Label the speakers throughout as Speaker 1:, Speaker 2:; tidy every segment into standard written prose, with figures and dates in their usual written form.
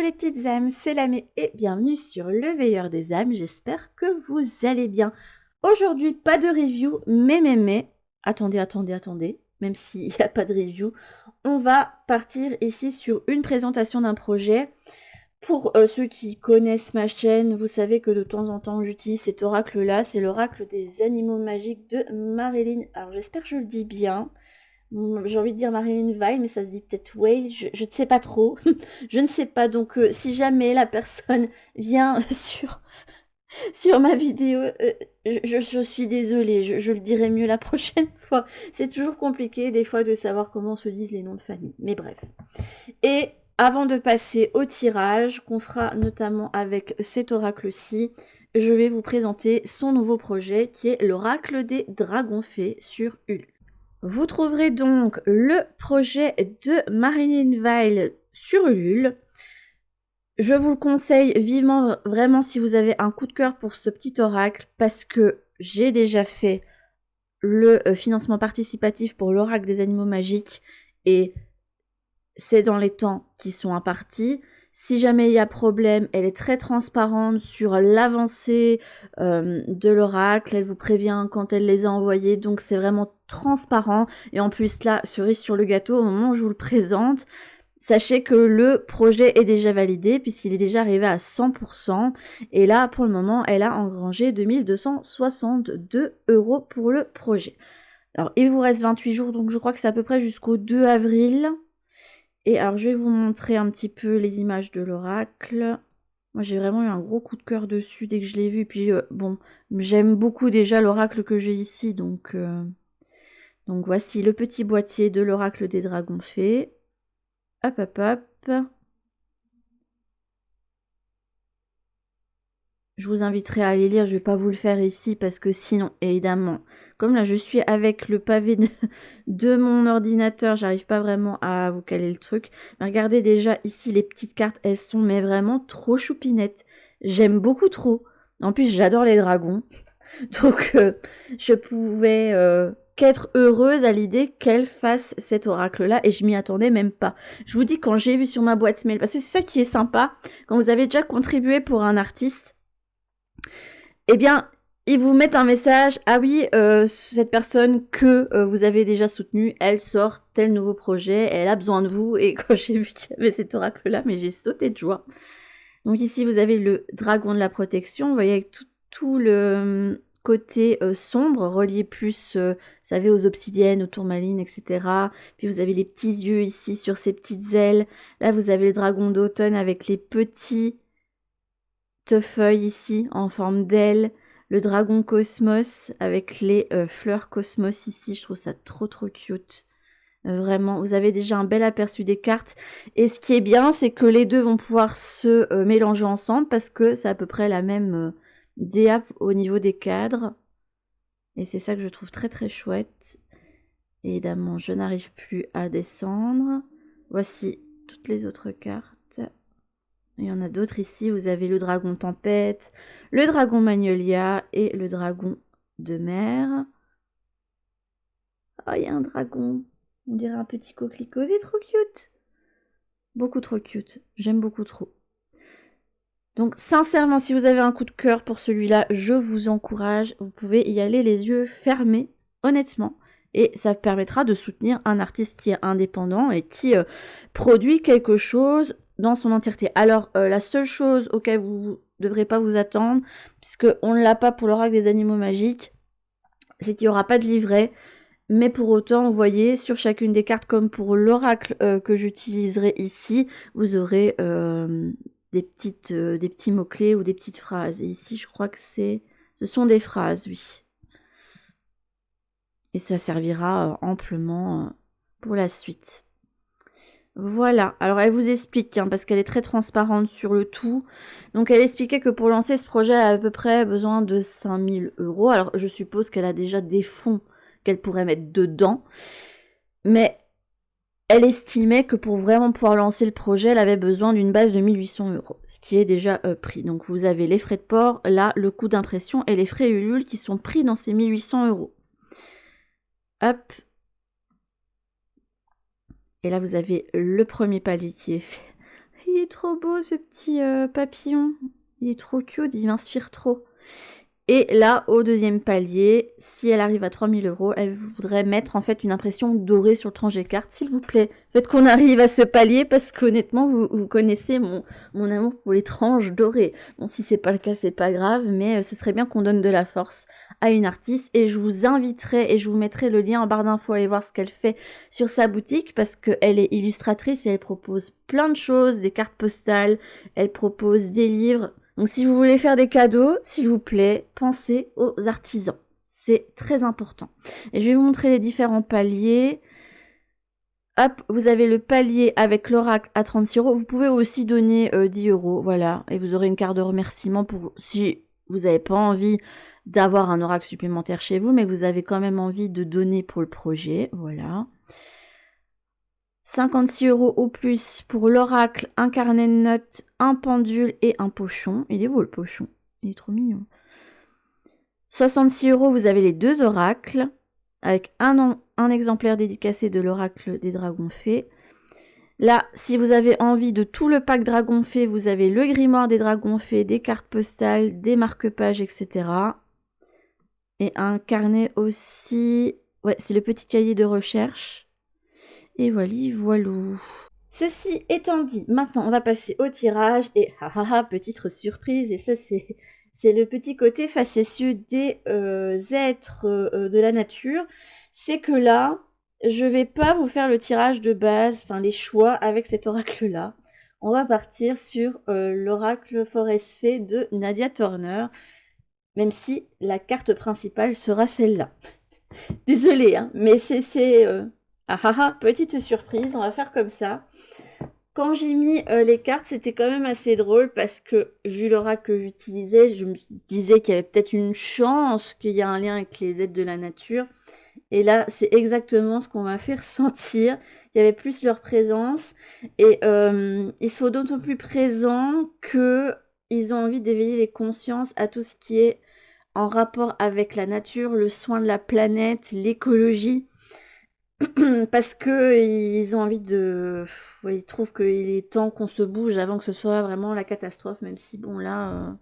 Speaker 1: les petites âmes, c'est Lamé et bienvenue sur le Veilleur des âmes, j'espère que vous allez bien. Aujourd'hui, pas de review, mais, attendez, même s'il n'y a pas de review, on va partir ici sur une présentation d'un projet. Pour ceux qui connaissent ma chaîne, vous savez que de temps en temps j'utilise cet oracle-là, c'est l'oracle des animaux magiques de Marilyn. Alors j'espère que je le dis bien. J'ai envie de dire Marilyn Weil, mais ça se dit peut-être Weil, je ne sais pas trop. Je ne sais pas, donc si jamais la personne vient sur ma vidéo, je suis désolée, je le dirai mieux la prochaine fois. C'est toujours compliqué des fois de savoir comment se disent les noms de famille, mais bref. Et avant de passer au tirage, qu'on fera notamment avec cet oracle-ci, je vais vous présenter son nouveau projet qui est l'oracle des dragons fées sur Ulule. Vous trouverez donc le projet de Marilyn Weil sur Ulule. Je vous le conseille vivement, vraiment, si vous avez un coup de cœur pour ce petit oracle, parce que j'ai déjà fait le financement participatif pour l'oracle des animaux magiques et c'est dans les temps qui sont impartis. Si jamais il y a problème, elle est très transparente sur l'avancée de l'oracle. Elle vous prévient quand elle les a envoyés. Donc, c'est vraiment transparent. Et en plus, là, cerise sur le gâteau, au moment où je vous le présente, sachez que le projet est déjà validé puisqu'il est déjà arrivé à 100%. Et là, pour le moment, elle a engrangé 2262 € pour le projet. Alors, il vous reste 28 jours. Donc, je crois que c'est à peu près jusqu'au 2 avril. Et alors, je vais vous montrer un petit peu les images de l'oracle. Moi, j'ai vraiment eu un gros coup de cœur dessus dès que je l'ai vu. Et puis, bon, j'aime beaucoup déjà l'oracle que j'ai ici. Donc voici le petit boîtier de l'oracle des dragons fées. Hop, hop, hop. Je vous inviterai à aller lire, je ne vais pas vous le faire ici parce que sinon, évidemment, comme là je suis avec le pavé de mon ordinateur, j'arrive pas vraiment à vous caler le truc. Mais regardez déjà ici les petites cartes, elles sont mais vraiment trop choupinettes. J'aime beaucoup trop. En plus, j'adore les dragons. Donc, je pouvais qu'être heureuse à l'idée qu'elle fasse cet oracle-là et je m'y attendais même pas. Je vous dis quand j'ai vu sur ma boîte mail, parce que c'est ça qui est sympa, quand vous avez déjà contribué pour un artiste, eh bien, ils vous mettent un message. Ah oui, cette personne que vous avez déjà soutenue, elle sort tel nouveau projet, elle a besoin de vous. Et quand j'ai vu qu'il y avait cet oracle-là, mais j'ai sauté de joie. Donc ici, vous avez le dragon de la protection. Vous voyez avec tout le côté sombre, relié plus, vous savez, aux obsidiennes, aux tourmalines, etc. Puis vous avez les petits yeux ici sur ces petites ailes. Là, vous avez le dragon d'automne avec les petits feuilles ici en forme d'aile, le dragon cosmos avec les fleurs cosmos ici, je trouve ça trop cute. Vraiment, vous avez déjà un bel aperçu des cartes et ce qui est bien c'est que les deux vont pouvoir se mélanger ensemble parce que c'est à peu près la même DA au niveau des cadres et c'est ça que je trouve très chouette. Évidemment, je n'arrive plus à descendre. Voici toutes les autres cartes. Il y en a d'autres ici. Vous avez le dragon tempête, le dragon magnolia et le dragon de mer. Oh, il y a un dragon. On dirait un petit coquelicot. C'est trop cute. Beaucoup trop cute. J'aime beaucoup trop. Donc, sincèrement, si vous avez un coup de cœur pour celui-là, je vous encourage. Vous pouvez y aller les yeux fermés, honnêtement. Et ça permettra de soutenir un artiste qui est indépendant et qui produit quelque chose dans son entièreté. Alors, la seule chose auquel vous ne devrez pas vous attendre, puisqu'on ne l'a pas pour l'oracle des animaux magiques, c'est qu'il n'y aura pas de livret. Mais pour autant, vous voyez, sur chacune des cartes, comme pour l'oracle que j'utiliserai ici, vous aurez des petits mots-clés ou des petites phrases. Et ici, je crois que ce sont des phrases, oui. Et ça servira amplement pour la suite. Voilà, alors elle vous explique, parce qu'elle est très transparente sur le tout. Donc elle expliquait que pour lancer ce projet, elle a à peu près besoin de 5000 €. Alors je suppose qu'elle a déjà des fonds qu'elle pourrait mettre dedans. Mais elle estimait que pour vraiment pouvoir lancer le projet, elle avait besoin d'une base de 1800 €, ce qui est déjà pris. Donc vous avez les frais de port, là, le coût d'impression et les frais Ulule qui sont pris dans ces 1800 €. Hop. Et là, vous avez le premier palier qui est fait. Il est trop beau ce petit papillon. Il est trop cute, il m'inspire trop. Et là, au deuxième palier, si elle arrive à 3000 €, elle voudrait mettre en fait une impression dorée sur le tranché carte. S'il vous plaît, faites qu'on arrive à ce palier parce qu'honnêtement, vous connaissez mon amour pour les tranches dorées. Bon, si c'est pas le cas, c'est pas grave, mais ce serait bien qu'on donne de la force à une artiste. Et je vous inviterai et je vous mettrai le lien en barre d'infos à aller voir ce qu'elle fait sur sa boutique parce qu'elle est illustratrice et elle propose plein de choses, des cartes postales, elle propose des livres. Donc si vous voulez faire des cadeaux, s'il vous plaît, pensez aux artisans. C'est très important. Et je vais vous montrer les différents paliers. Hop, vous avez le palier avec l'oracle à 36 €. Vous pouvez aussi donner 10 €, voilà. Et vous aurez une carte de remerciement pour si vous n'avez pas envie d'avoir un oracle supplémentaire chez vous, mais vous avez quand même envie de donner pour le projet, voilà. 56 € au plus pour l'oracle, un carnet de notes, un pendule et un pochon. Il est beau le pochon, il est trop mignon. 66 €, vous avez les 2 oracles, avec un exemplaire dédicacé de l'oracle des dragons fées. Là, si vous avez envie de tout le pack dragon fées, vous avez le grimoire des dragons fées, des cartes postales, des marque-pages, etc. Et un carnet aussi... Ouais, c'est le petit cahier de recherche. Et voilou. Ceci étant dit, maintenant on va passer au tirage et petite surprise, et ça c'est le petit côté facétieux des êtres de la nature, c'est que là, je vais pas vous faire le tirage de base, enfin les choix avec cet oracle-là. On va partir sur l'oracle Forest Fée de Nadia Turner, même si la carte principale sera celle-là. Désolée, hein, mais c'est petite surprise, on va faire comme ça. Quand j'ai mis les cartes, c'était quand même assez drôle parce que vu l'oracle que j'utilisais, je me disais qu'il y avait peut-être une chance qu'il y ait un lien avec les êtres de la nature. Et là, c'est exactement ce qu'on m'a fait ressentir. Il y avait plus leur présence et ils sont d'autant plus présents qu'ils ont envie d'éveiller les consciences à tout ce qui est en rapport avec la nature, le soin de la planète, l'écologie. Parce que ils ont envie de... Ouais, ils trouvent qu'il est temps qu'on se bouge avant que ce soit vraiment la catastrophe, même si, bon, là,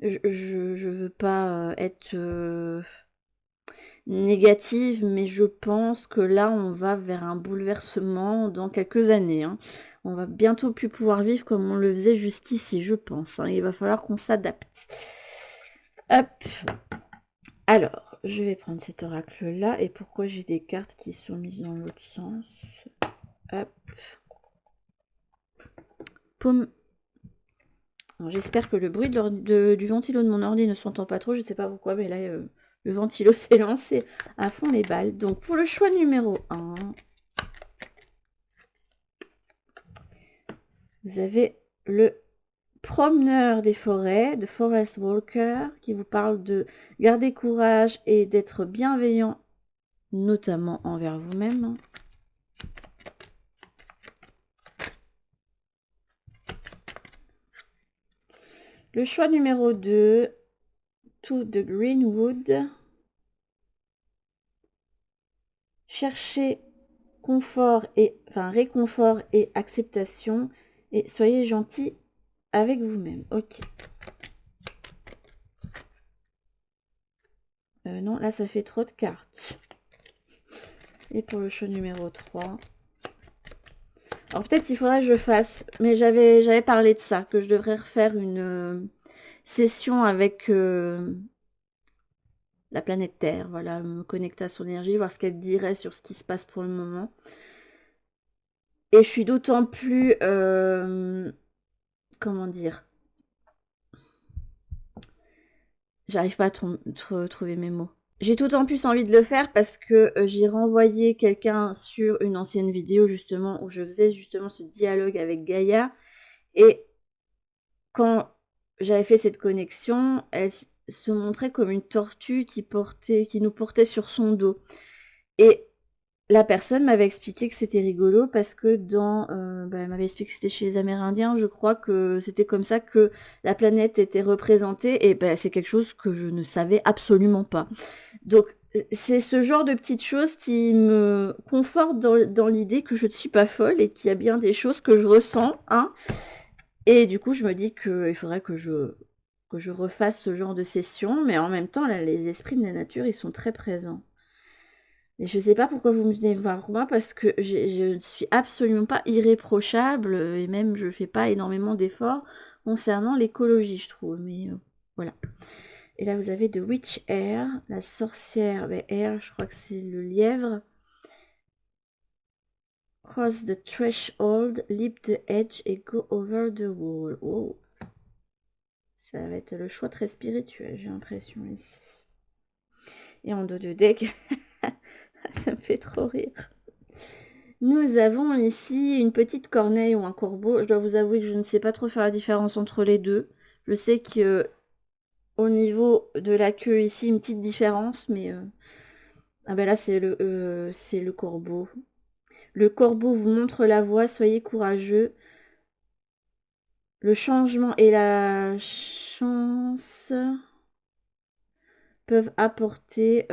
Speaker 1: je veux pas être négative, mais je pense que là, on va vers un bouleversement dans quelques années, hein. On va bientôt plus pouvoir vivre comme on le faisait jusqu'ici, je pense, hein. Il va falloir qu'on s'adapte. Hop. Alors, je vais prendre cet oracle-là. Et pourquoi j'ai des cartes qui sont mises dans l'autre sens? Hop. Poum. J'espère que le bruit du ventilo de mon ordi ne s'entend pas trop. Je ne sais pas pourquoi, mais là, le ventilo s'est lancé à fond les balles. Donc, pour le choix numéro 1, vous avez le promeneur des forêts, de Forest Walker, qui vous parle de garder courage et d'être bienveillant, notamment envers vous-même. Le choix numéro 2, To the Greenwood. Cherchez réconfort et acceptation et soyez gentil avec vous-même. Ok. Non, là ça fait trop de cartes. Et pour le choix numéro 3. Alors peut-être qu'il faudrait que je fasse, mais j'avais parlé de ça, que je devrais refaire une session avec la planète Terre, voilà, me connecter à son énergie, voir ce qu'elle dirait sur ce qui se passe pour le moment. Et je suis d'autant plus, comment dire, j'arrive pas à trouver mes mots. J'ai d'autant plus envie de le faire parce que j'ai renvoyé quelqu'un sur une ancienne vidéo justement où je faisais justement ce dialogue avec Gaïa. Et quand j'avais fait cette connexion, elle se montrait comme une tortue qui nous portait sur son dos. Et la personne m'avait expliqué que c'était rigolo parce que elle m'avait expliqué que c'était chez les Amérindiens, je crois que c'était comme ça que la planète était représentée, et c'est quelque chose que je ne savais absolument pas. Donc c'est ce genre de petites choses qui me confortent dans l'idée que je ne suis pas folle et qu'il y a bien des choses que je ressens, hein. Et du coup, je me dis qu'il faudrait que je refasse ce genre de session, mais en même temps, là, les esprits de la nature, ils sont très présents. Et je sais pas pourquoi vous me venez voir moi, parce que je ne suis absolument pas irréprochable, et même je fais pas énormément d'efforts concernant l'écologie, je trouve, mais voilà. Et là, vous avez The Witch Air, la sorcière, Air, je crois que c'est le lièvre. Cross the threshold, leap the edge et go over the wall. Oh. Ça va être le choix très spirituel, j'ai l'impression ici. Et en dos de deck, ça me fait trop rire. Nous avons ici une petite corneille ou un corbeau. Je dois vous avouer que je ne sais pas trop faire la différence entre les deux. Je sais que au niveau de la queue ici, une petite différence, mais ah ben là c'est le corbeau. Le corbeau vous montre la voie, soyez courageux. Le changement et la chance peuvent apporter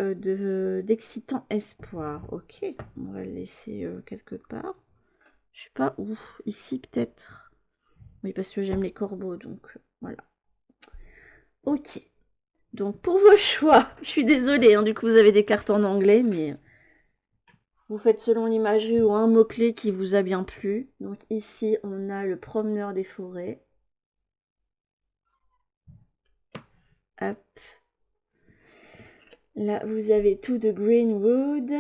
Speaker 1: d'excitants espoirs. Ok, on va le laisser quelque part. Je sais pas où. Ici peut-être. Oui, parce que j'aime les corbeaux, donc voilà. Ok. Donc pour vos choix, je suis désolée, hein, du coup vous avez des cartes en anglais, mais vous faites selon l'imagerie ou un mot-clé qui vous a bien plu. Donc ici on a le promeneur des forêts. Hop. Là vous avez tout de Greenwood.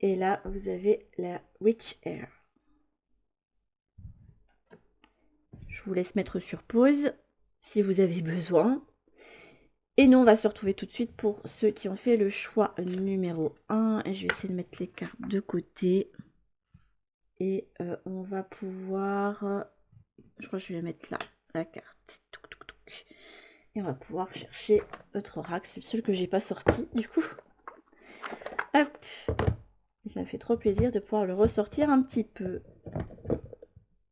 Speaker 1: Et là vous avez la Witch Air. Je vous laisse mettre sur pause si vous avez besoin. Et nous, on va se retrouver tout de suite pour ceux qui ont fait le choix numéro 1. Et je vais essayer de mettre les cartes de côté. Et on va pouvoir... je crois que je vais la mettre là, la carte. Et on va pouvoir chercher notre oracle. C'est le seul que j'ai pas sorti, du coup. Hop. Et ça me fait trop plaisir de pouvoir le ressortir un petit peu.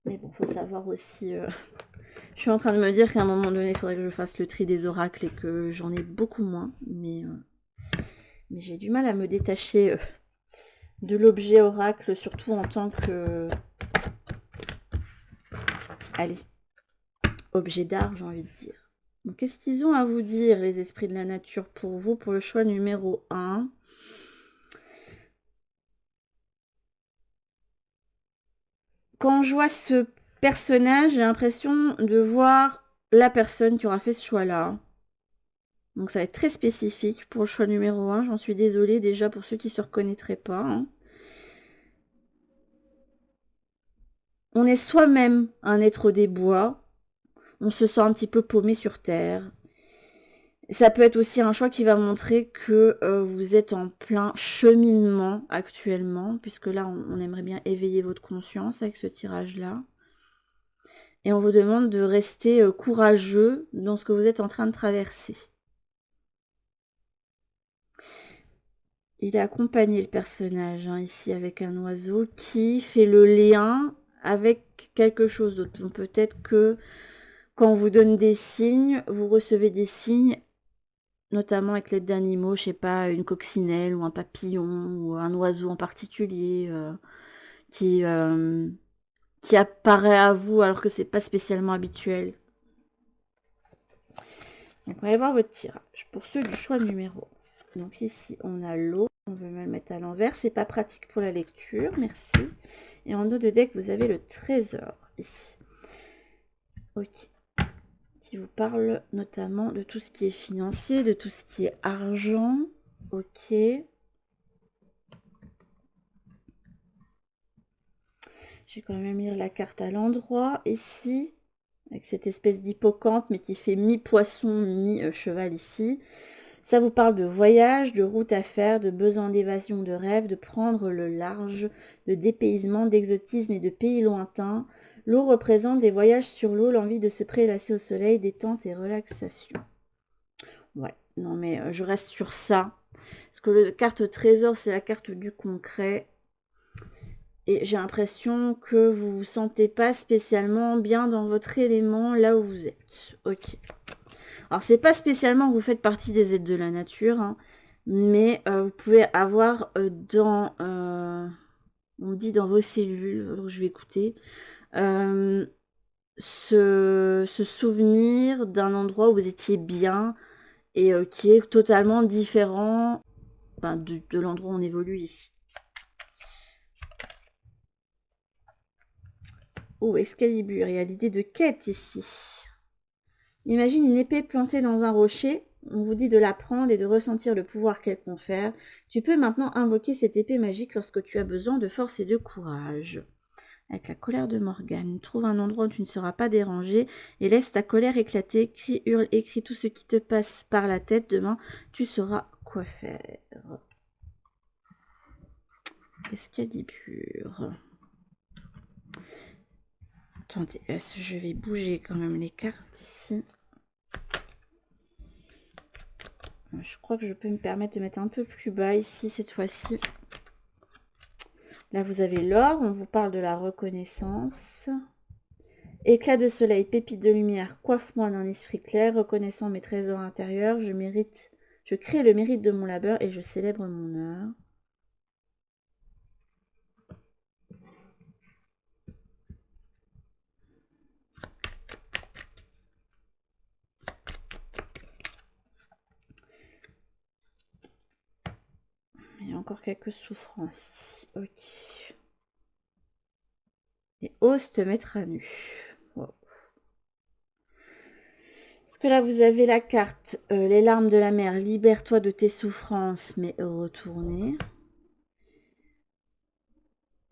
Speaker 1: Mais bon, faut savoir aussi... je suis en train de me dire qu'à un moment donné, il faudrait que je fasse le tri des oracles et que j'en ai beaucoup moins. Mais j'ai du mal à me détacher de l'objet oracle, surtout en tant que... allez, objet d'art, j'ai envie de dire. Donc, qu'est-ce qu'ils ont à vous dire, les esprits de la nature, pour vous, pour le choix numéro 1 ? Quand je vois ce personnage, j'ai l'impression de voir la personne qui aura fait ce choix-là. Donc ça va être très spécifique pour le choix numéro 1. J'en suis désolée déjà pour ceux qui ne se reconnaîtraient pas. Hein. On est soi-même un être des bois. On se sent un petit peu paumé sur Terre. Ça peut être aussi un choix qui va montrer que vous êtes en plein cheminement actuellement, puisque là, on aimerait bien éveiller votre conscience avec ce tirage-là. Et on vous demande de rester courageux dans ce que vous êtes en train de traverser. Il est accompagné, le personnage, hein, ici, avec un oiseau qui fait le lien avec quelque chose d'autre. Donc peut-être que quand on vous donne des signes, vous recevez des signes, notamment avec l'aide d'animaux, je sais pas, une coccinelle ou un papillon ou un oiseau en particulier qui apparaît à vous alors que c'est pas spécialement habituel. Donc on va aller voir votre tirage pour ceux du choix numéro. Donc ici on a l'eau, on veut même le mettre à l'envers, c'est pas pratique pour la lecture, merci. Et en dos de deck vous avez le trésor ici. Ok. Qui vous parle notamment de tout ce qui est financier, de tout ce qui est argent. Ok. Je vais quand même lire la carte à l'endroit ici, avec cette espèce d'hippocampe, mais qui fait mi-poisson, mi-cheval ici. Ça vous parle de voyage, de route à faire, de besoin d'évasion, de rêve, de prendre le large, de dépaysement, d'exotisme et de pays lointains. L'eau représente des voyages sur l'eau, l'envie de se prélasser au soleil, détente et relaxation. Ouais, non mais je reste sur ça. Parce que la carte trésor, c'est la carte du concret. Et j'ai l'impression que vous vous sentez pas spécialement bien dans votre élément là où vous êtes. Ok. Alors, c'est pas spécialement que vous faites partie des êtres de la nature, hein, mais vous pouvez avoir on me dit dans vos cellules, alors je vais écouter, ce souvenir d'un endroit où vous étiez bien et qui est totalement différent enfin, de l'endroit où on évolue ici. Oh, Excalibur, il y a l'idée de quête ici. Imagine une épée plantée dans un rocher. On vous dit de la prendre et de ressentir le pouvoir qu'elle confère. Tu peux maintenant invoquer cette épée magique lorsque tu as besoin de force et de courage. Avec la colère de Morgane, trouve un endroit où tu ne seras pas dérangé et laisse ta colère éclater. Crie, hurle, écris tout ce qui te passe par la tête. Demain, tu sauras quoi faire. Excalibur. Attendez, je vais bouger quand même les cartes ici. Je crois que je peux me permettre de mettre un peu plus bas ici cette fois-ci. Là, vous avez l'or. On vous parle de la reconnaissance. Éclat de soleil, pépite de lumière, coiffe-moi d'un esprit clair, reconnaissant mes trésors intérieurs. Je crée le mérite de mon labeur et je célèbre mon heure. Il y a encore quelques souffrances ici. Ok. Et ose te mettre à nu. Wow. Parce que là, vous avez la carte les larmes de la mer. Libère-toi de tes souffrances, mais retournez.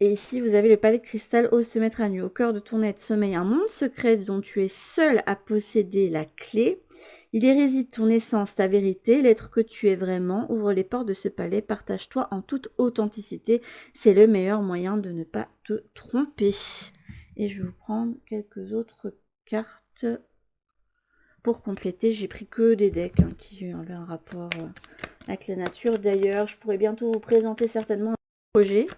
Speaker 1: Et ici, vous avez le palais de cristal. Ose te mettre à nu. Au cœur de ton être sommeille un monde secret dont tu es seul à posséder la clé. Il y réside ton essence, ta vérité, l'être que tu es vraiment. Ouvre les portes de ce palais, partage-toi en toute authenticité. C'est le meilleur moyen de ne pas te tromper. Et je vais vous prendre quelques autres cartes pour compléter. J'ai pris que des decks qui avaient un rapport avec la nature. D'ailleurs, je pourrais bientôt vous présenter certainement un projet,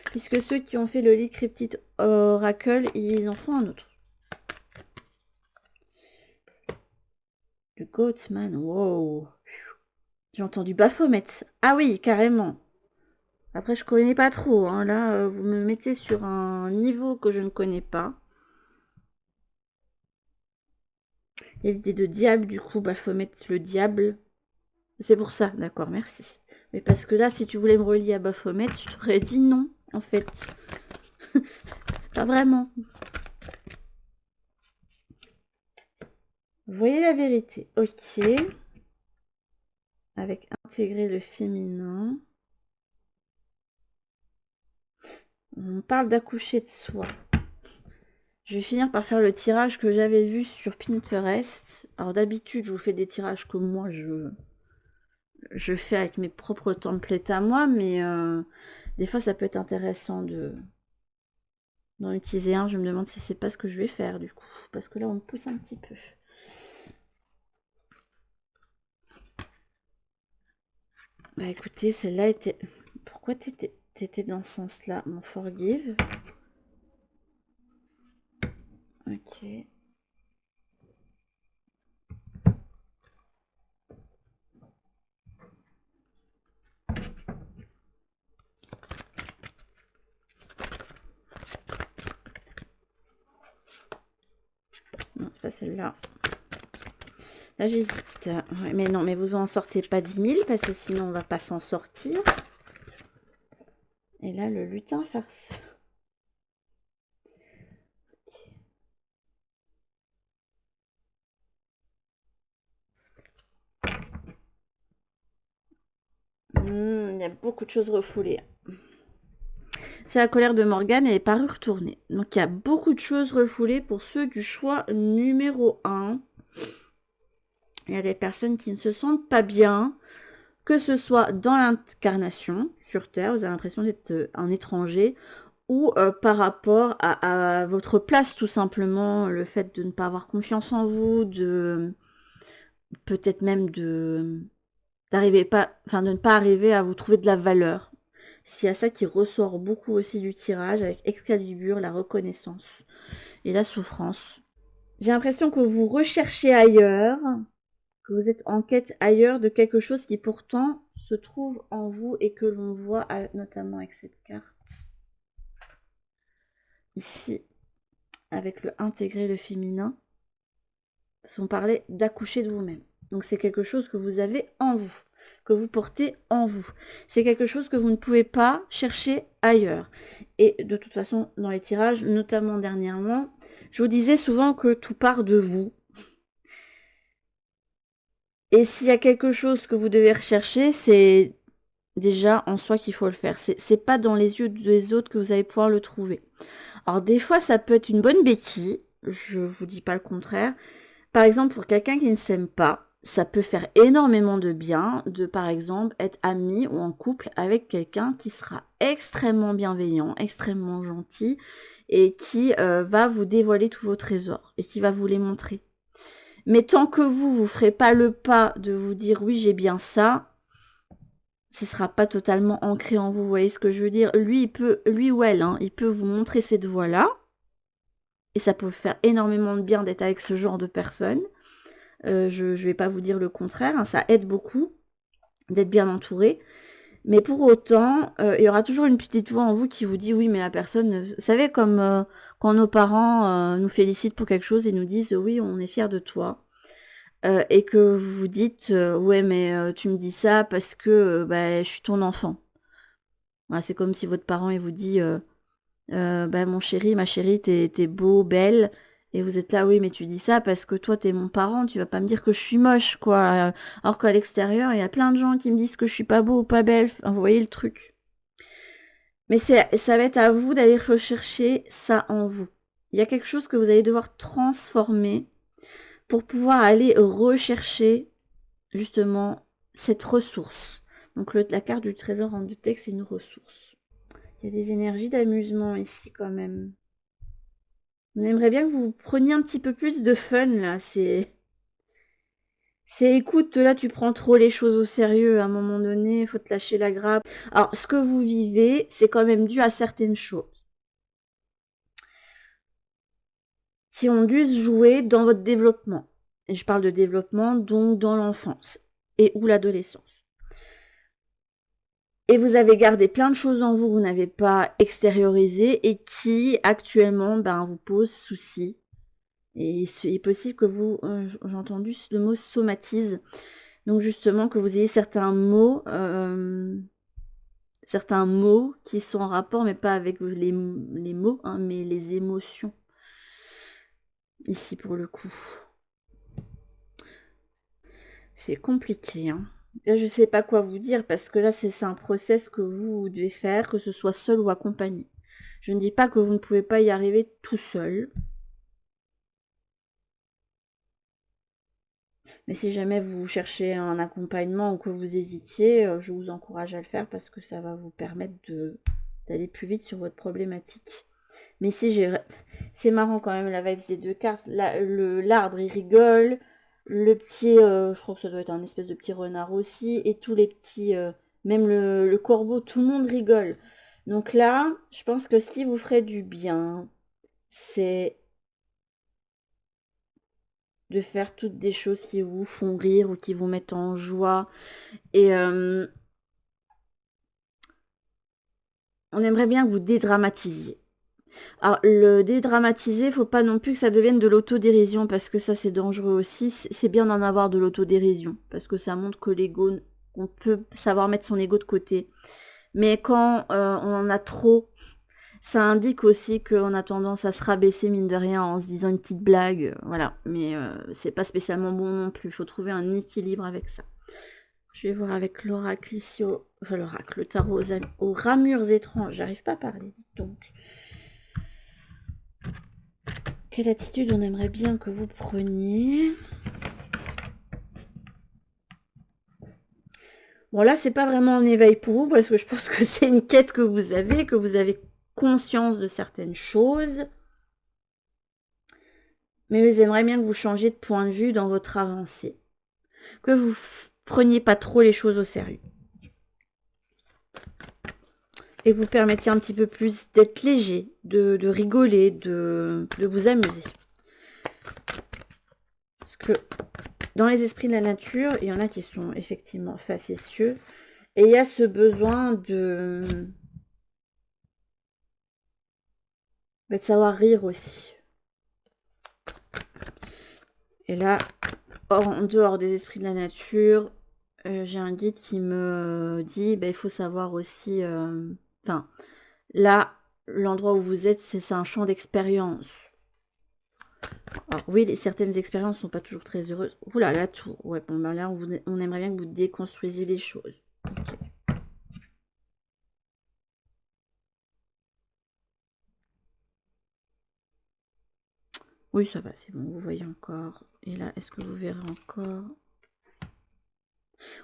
Speaker 1: puisque ceux qui ont fait le lit Cryptid Oracle, ils en font un autre. Le Goatman, wow. J'ai entendu Baphomet. Ah oui, carrément. Après, je connais pas trop. Hein. Là, vous me mettez sur un niveau que je ne connais pas. Il y a l'idée de diable, du coup, Baphomet, le diable. C'est pour ça, d'accord, merci. Mais parce que là, si tu voulais me relier à Baphomet, je t'aurais dit non, en fait. Pas vraiment. Vous voyez la vérité. Ok. Avec intégrer le féminin. On parle d'accoucher de soi. Je vais finir par faire le tirage que j'avais vu sur Pinterest. Alors d'habitude, je vous fais des tirages que moi, je fais avec mes propres templates à moi, mais des fois, ça peut être intéressant d'en utiliser un. Je me demande si c'est pas ce que je vais faire, du coup. Parce que là, on me pousse un petit peu. Bah écoutez, celle-là était... Pourquoi t'étais dans ce sens-là, mon forgive? Ok. Non, pas celle-là. Là, j'hésite. Ouais, mais non, mais vous en sortez pas 10 000 parce que sinon, on va pas s'en sortir. Et là, le lutin farceur. Il y a beaucoup de choses refoulées. C'est la colère de Morgane, elle est parue retourner. Donc, il y a beaucoup de choses refoulées pour ceux du choix numéro 1. Il y a des personnes qui ne se sentent pas bien, que ce soit dans l'incarnation sur Terre, vous avez l'impression d'être un étranger, ou par rapport à votre place, tout simplement, le fait de ne pas avoir confiance en vous, de peut-être même de ne pas arriver à vous trouver de la valeur. S'il y a ça qui ressort beaucoup aussi du tirage, avec Excalibur, la reconnaissance et la souffrance. J'ai l'impression que vous recherchez ailleurs, que vous êtes en quête ailleurs de quelque chose qui pourtant se trouve en vous et que l'on voit notamment avec cette carte. Ici, avec le intégrer le féminin, parce qu'on parlait d'accoucher de vous-même. Donc c'est quelque chose que vous avez en vous, que vous portez en vous. C'est quelque chose que vous ne pouvez pas chercher ailleurs. Et de toute façon, dans les tirages, notamment dernièrement, je vous disais souvent que tout part de vous. Et s'il y a quelque chose que vous devez rechercher, c'est déjà en soi qu'il faut le faire. C'est pas dans les yeux des autres que vous allez pouvoir le trouver. Alors des fois, ça peut être une bonne béquille, je vous dis pas le contraire. Par exemple, pour quelqu'un qui ne s'aime pas, ça peut faire énormément de bien de, par exemple, être ami ou en couple avec quelqu'un qui sera extrêmement bienveillant, extrêmement gentil et qui va vous dévoiler tous vos trésors et qui va vous les montrer. Mais tant que vous ferez pas le pas de vous dire oui, j'ai bien ça, ce sera pas totalement ancré en vous. Vous voyez ce que je veux dire? Lui ou elle, hein, il peut vous montrer cette voie-là. Et ça peut faire énormément de bien d'être avec ce genre de personnes. Je ne vais pas vous dire le contraire, hein, ça aide beaucoup d'être bien entouré. Mais pour autant, il y aura toujours une petite voix en vous qui vous dit oui, mais la personne... Vous savez, comme quand nos parents nous félicitent pour quelque chose et nous disent oui, on est fiers de toi. Et que vous vous dites ouais, mais tu me dis ça parce que bah, je suis ton enfant. Voilà, c'est comme si votre parent il vous dit bah, mon chéri, ma chérie, t'es beau, belle. Et vous êtes là, oui, mais tu dis ça parce que toi, t'es mon parent, tu vas pas me dire que je suis moche, quoi. Alors qu'à l'extérieur, il y a plein de gens qui me disent que je suis pas beau ou pas belle. Enfin, vous voyez le truc. Mais ça va être à vous d'aller rechercher ça en vous. Il y a quelque chose que vous allez devoir transformer pour pouvoir aller rechercher, justement, cette ressource. Donc, la carte du trésor en deux textes, c'est une ressource. Il y a des énergies d'amusement ici, quand même. On aimerait bien que vous preniez un petit peu plus de fun, là. C'est écoute, là, tu prends trop les choses au sérieux. À un moment donné, il faut te lâcher la grappe. Alors, ce que vous vivez, c'est quand même dû à certaines choses qui ont dû se jouer dans votre développement. Et je parle de développement, donc dans l'enfance et ou l'adolescence. Et vous avez gardé plein de choses en vous que vous n'avez pas extériorisées et qui, actuellement, vous posent souci. Et il est possible que vous, j'ai entendu le mot somatise, donc justement que vous ayez certains mots qui sont en rapport, mais pas avec les mots, hein, mais les émotions, ici pour le coup. C'est compliqué, hein. Là, je sais pas quoi vous dire, parce que là, c'est un process que vous devez faire, que ce soit seul ou accompagné. Je ne dis pas que vous ne pouvez pas y arriver tout seul. Mais si jamais vous cherchez un accompagnement ou que vous hésitiez, je vous encourage à le faire parce que ça va vous permettre d'aller plus vite sur votre problématique. Mais si c'est marrant quand même la vibe des deux cartes. L'arbre il rigole, le petit, je crois que ça doit être un espèce de petit renard aussi, et tous les petits, même le corbeau, tout le monde rigole. Donc là, je pense que ce qui vous ferait du bien, c'est de faire toutes des choses qui vous font rire ou qui vous mettent en joie. Et on aimerait bien que vous dédramatisiez. Alors, le dédramatiser, faut pas non plus que ça devienne de l'autodérision, parce que ça, c'est dangereux aussi. C'est bien d'en avoir de l'autodérision, parce que ça montre que l'ego, on peut savoir mettre son ego de côté. Mais quand on en a trop, ça indique aussi qu'on a tendance à se rabaisser, mine de rien, en se disant une petite blague. Voilà, mais c'est pas spécialement bon non plus. Il faut trouver un équilibre avec ça. Je vais voir avec l'oracle ici, l'oracle, le tarot aux ramures étranges. J'arrive pas à parler, dites donc. Quelle attitude on aimerait bien que vous preniez? Bon, là, c'est pas vraiment un éveil pour vous, parce que je pense que c'est une quête que vous avez conscience de certaines choses. Mais ils aimeraient bien que vous changiez de point de vue dans votre avancée. Que vous preniez pas trop les choses au sérieux. et vous permettiez un petit peu plus d'être léger, de rigoler, de vous amuser. Parce que dans les esprits de la nature, il y en a qui sont effectivement facétieux, et il y a ce besoin de savoir rire aussi. Et là, en dehors des esprits de la nature, j'ai un guide qui me dit, il faut savoir aussi... Enfin, là, l'endroit où vous êtes, c'est un champ d'expérience. Alors oui, certaines expériences ne sont pas toujours très heureuses. Oula, la tour. Ouais, bon, ben là, on aimerait bien que vous déconstruisiez les choses. Okay. Oui, ça va, c'est bon, vous voyez encore. Et là, est-ce que vous verrez encore?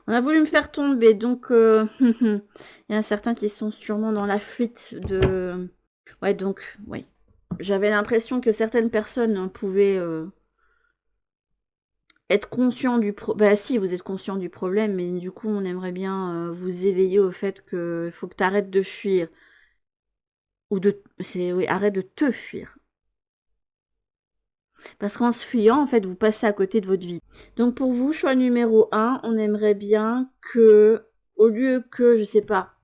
Speaker 1: On a voulu me faire tomber, donc il y en a certains qui sont sûrement dans la fuite de... Ouais, donc, oui. J'avais l'impression que certaines personnes pouvaient être conscients du problème. Bah si, vous êtes conscient du problème, mais du coup, on aimerait bien vous éveiller au fait qu'il faut que tu arrêtes de fuir. Ou de... Oui, arrête de te fuir. Parce qu'en se fuyant, en fait, vous passez à côté de votre vie. Donc pour vous, choix numéro 1, on aimerait bien que, au lieu que, je sais pas,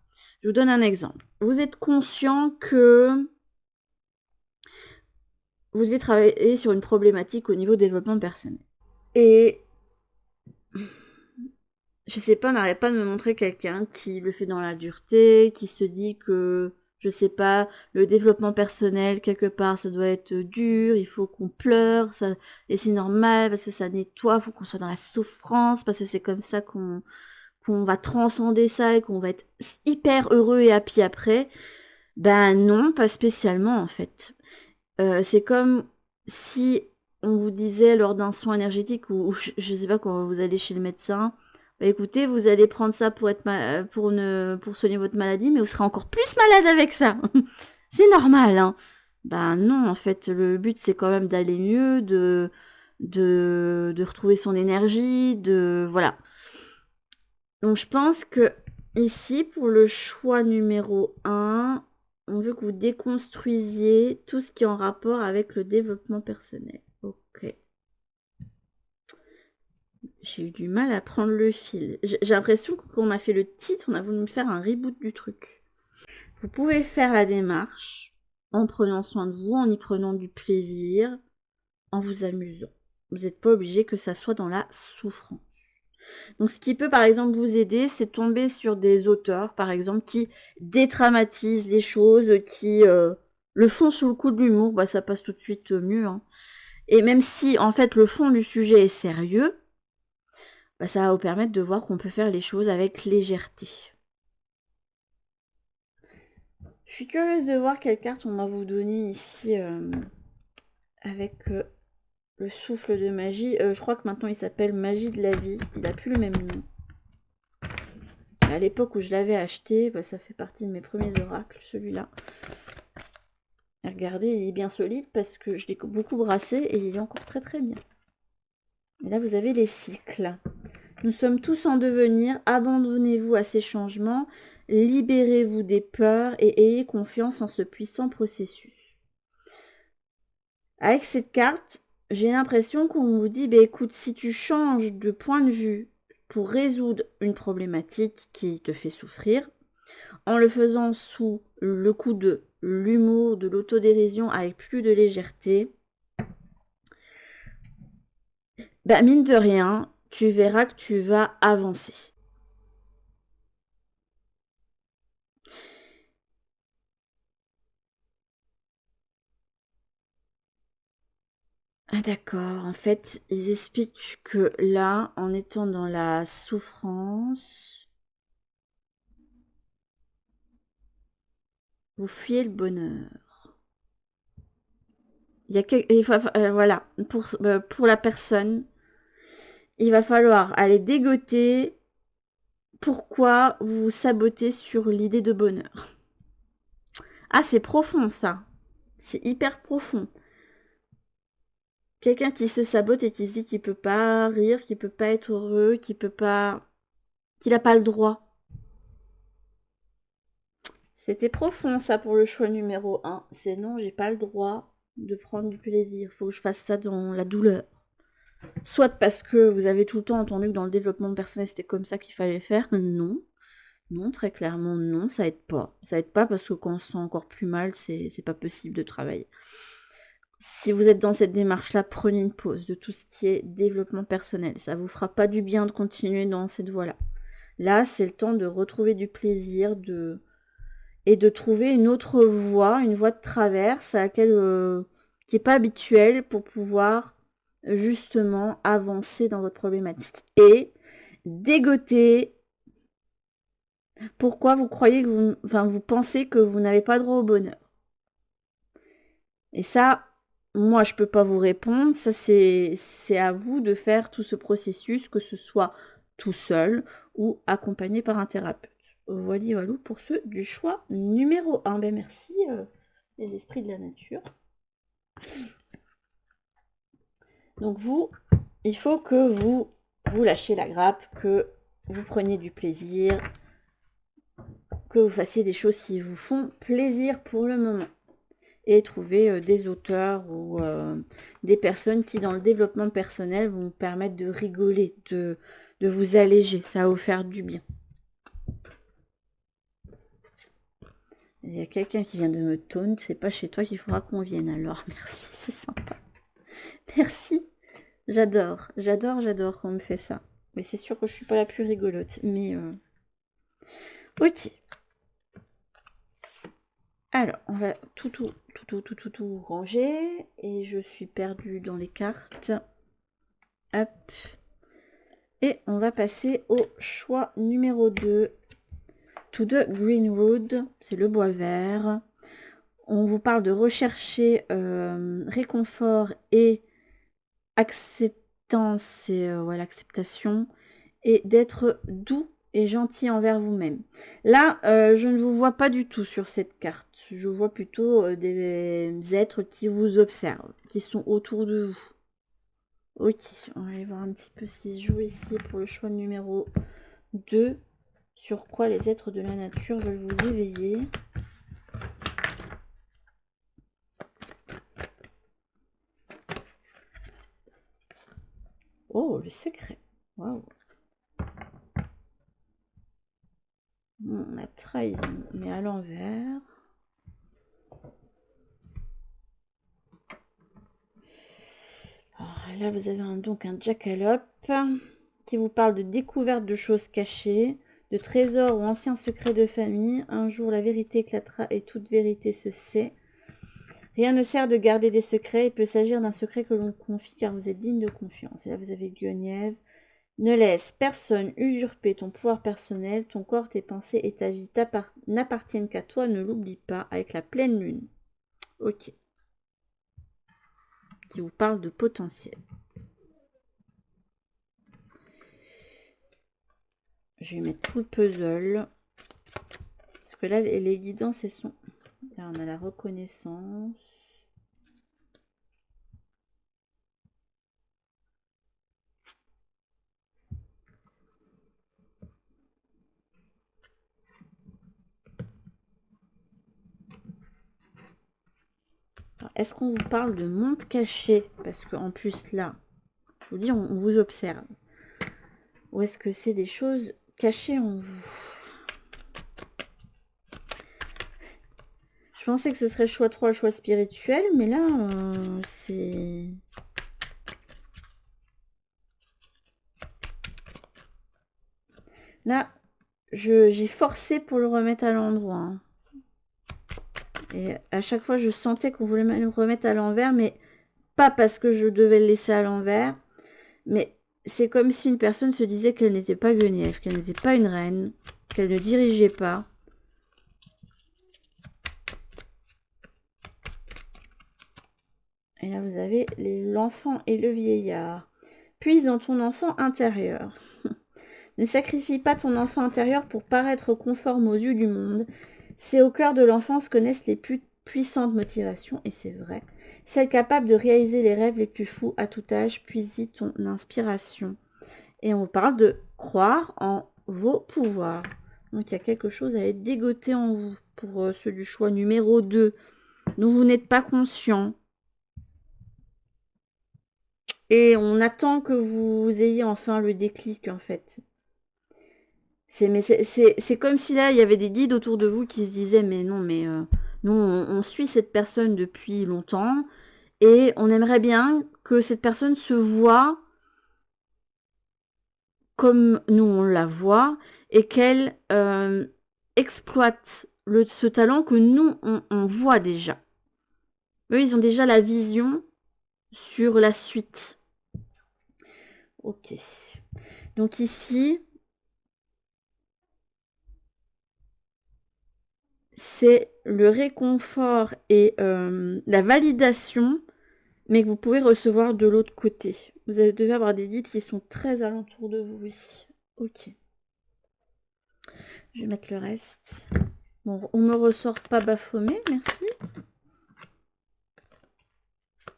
Speaker 1: je vous donne un exemple. Vous êtes conscient que vous devez travailler sur une problématique au niveau développement personnel. Et je sais pas, n'arrête pas de me montrer quelqu'un qui le fait dans la dureté, qui se dit que, je sais pas, le développement personnel, quelque part, ça doit être dur, il faut qu'on pleure, ça, et c'est normal parce que ça nettoie, il faut qu'on soit dans la souffrance, parce que c'est comme ça qu'on va transcender ça et qu'on va être hyper heureux et happy après. Ben non, pas spécialement en fait. C'est comme si on vous disait lors d'un soin énergétique ou je sais pas, quand vous allez chez le médecin, bah écoutez, vous allez prendre ça pour pour soigner votre maladie, mais vous serez encore plus malade avec ça. C'est normal, hein. Ben non, en fait, le but c'est quand même d'aller mieux, de retrouver son énergie, voilà. Donc je pense que ici, pour le choix numéro 1, on veut que vous déconstruisiez tout ce qui est en rapport avec le développement personnel. Ok. J'ai eu du mal à prendre le fil. J'ai l'impression que quand on a fait le titre, on a voulu me faire un reboot du truc. Vous pouvez faire la démarche en prenant soin de vous, en y prenant du plaisir, en vous amusant. Vous n'êtes pas obligé que ça soit dans la souffrance. Donc, ce qui peut, par exemple, vous aider, c'est tomber sur des auteurs, par exemple, qui dédramatisent les choses, qui le font sous le coup de l'humour. Bah, ça passe tout de suite mieux. Hein. Et même si, en fait, le fond du sujet est sérieux, bah, ça va vous permettre de voir qu'on peut faire les choses avec légèreté. Je suis curieuse de voir quelle carte on va vous donner ici avec le souffle de magie. Je crois que maintenant, il s'appelle Magie de la vie. Il n'a plus le même nom. À l'époque où je l'avais acheté, bah, ça fait partie de mes premiers oracles, celui-là. Regardez, il est bien solide parce que je l'ai beaucoup brassé et il est encore très très bien. Et là, vous avez les cycles. Nous sommes tous en devenir, abandonnez-vous à ces changements, libérez-vous des peurs et ayez confiance en ce puissant processus. Avec cette carte, j'ai l'impression qu'on vous dit, écoute, si tu changes de point de vue pour résoudre une problématique qui te fait souffrir, en le faisant sous le coup de l'humour, de l'autodérision, avec plus de légèreté, mine de rien, tu verras que tu vas avancer. Ah d'accord, en fait, ils expliquent que là, en étant dans la souffrance, vous fuyez le bonheur. Voilà, pour la personne, il va falloir aller dégoter pourquoi vous vous sabotez sur l'idée de bonheur. Ah, c'est profond ça. C'est hyper profond. Quelqu'un qui se sabote et qui se dit qu'il peut pas rire, qu'il peut pas être heureux, qu'il n'a pas le droit. C'était profond ça pour le choix numéro 1. C'est non, j'ai pas le droit de prendre du plaisir. Il faut que je fasse ça dans la douleur. Soit parce que vous avez tout le temps entendu que dans le développement personnel, c'était comme ça qu'il fallait faire. Non. Non, très clairement, non, ça aide pas. Ça aide pas parce que quand on se sent encore plus mal, c'est pas possible de travailler. Si vous êtes dans cette démarche-là, prenez une pause de tout ce qui est développement personnel. Ça vous fera pas du bien de continuer dans cette voie-là. Là, c'est le temps de retrouver du plaisir et de trouver une autre voie, une voie de traverse à laquelle qui n'est pas habituelle pour pouvoir justement avancer dans votre problématique. Et dégoter pourquoi vous croyez que vous pensez que vous n'avez pas droit au bonheur. Et ça, moi, je peux pas vous répondre. Ça, c'est à vous de faire tout ce processus, que ce soit tout seul ou accompagné par un thérapeute. Voilà pour ceux du choix numéro 1. Ben merci les esprits de la nature. Donc vous, il faut que vous lâchiez la grappe, que vous preniez du plaisir, que vous fassiez des choses qui vous font plaisir pour le moment. Et trouver des auteurs ou des personnes qui, dans le développement personnel, vont vous permettre de rigoler, de vous alléger. Ça va vous faire du bien. Il y a quelqu'un qui vient de me taunt. C'est pas chez toi qu'il faudra qu'on vienne. Alors, merci, c'est sympa. Merci. J'adore quand on me fait ça. Mais c'est sûr que je suis pas la plus rigolote. Mais ok. Alors, on va tout ranger. Et je suis perdue dans les cartes. Hop. Et on va passer au choix numéro 2. To the Greenwood. C'est le bois vert. On vous parle de rechercher réconfort et acceptance et l'acceptation. Et d'être doux et gentil envers vous-même. Là, je ne vous vois pas du tout sur cette carte. Je vois plutôt des êtres qui vous observent, qui sont autour de vous. Ok, on va aller voir un petit peu ce qui se joue ici pour le choix numéro 2. Sur quoi les êtres de la nature veulent vous éveiller. Oh, le secret. Waouh. La trahison, mais à l'envers. Alors là, vous avez donc un jackalope qui vous parle de découverte de choses cachées, de trésors ou anciens secrets de famille. Un jour, la vérité éclatera et toute vérité se sait. Rien ne sert de garder des secrets. Il peut s'agir d'un secret que l'on confie car vous êtes digne de confiance. Et là, vous avez Guenièvre. Ne laisse personne usurper ton pouvoir personnel. Ton corps, tes pensées et ta vie n'appartiennent qu'à toi. Ne l'oublie pas. Avec la pleine lune. Ok. Qui vous parle de potentiel. Je vais mettre tout le puzzle. Parce que là, les guidances, elles sont... Là, on a la reconnaissance. Est-ce qu'on vous parle de monde caché? Parce qu'en plus, là, je vous dis, on vous observe. Ou est-ce que c'est des choses cachées en vous? Je pensais que ce serait choix 3, choix spirituel, mais là, c'est... Là, j'ai forcé pour le remettre à l'endroit. Hein. Et à chaque fois, je sentais qu'on voulait me le remettre à l'envers, mais pas parce que je devais le laisser à l'envers, mais c'est comme si une personne se disait qu'elle n'était pas Guenièvre, qu'elle n'était pas une reine, qu'elle ne dirigeait pas. Et là, vous avez l'enfant et le vieillard. Puise dans ton enfant intérieur. Ne sacrifie pas ton enfant intérieur pour paraître conforme aux yeux du monde. C'est au cœur de l'enfance que naissent les plus puissantes motivations, et c'est vrai. Celle capable de réaliser les rêves les plus fous à tout âge, puise-y ton inspiration. Et on vous parle de croire en vos pouvoirs. Donc il y a quelque chose à être dégoté en vous pour ceux du choix numéro 2. dont vous n'êtes pas conscient. Et on attend que vous ayez enfin le déclic, en fait. C'est comme si là, il y avait des guides autour de vous qui se disaient, mais non, mais nous, on suit cette personne depuis longtemps et on aimerait bien que cette personne se voit comme nous, on la voit et qu'elle exploite ce talent que nous, on voit déjà. Eux, ils ont déjà la vision sur la suite. Ok. Donc ici, c'est le réconfort et la validation, mais que vous pouvez recevoir de l'autre côté. Vous devez avoir des guides qui sont très alentour de vous ici. Ok. Je vais mettre le reste. Bon, on me ressort pas Baphomet, merci.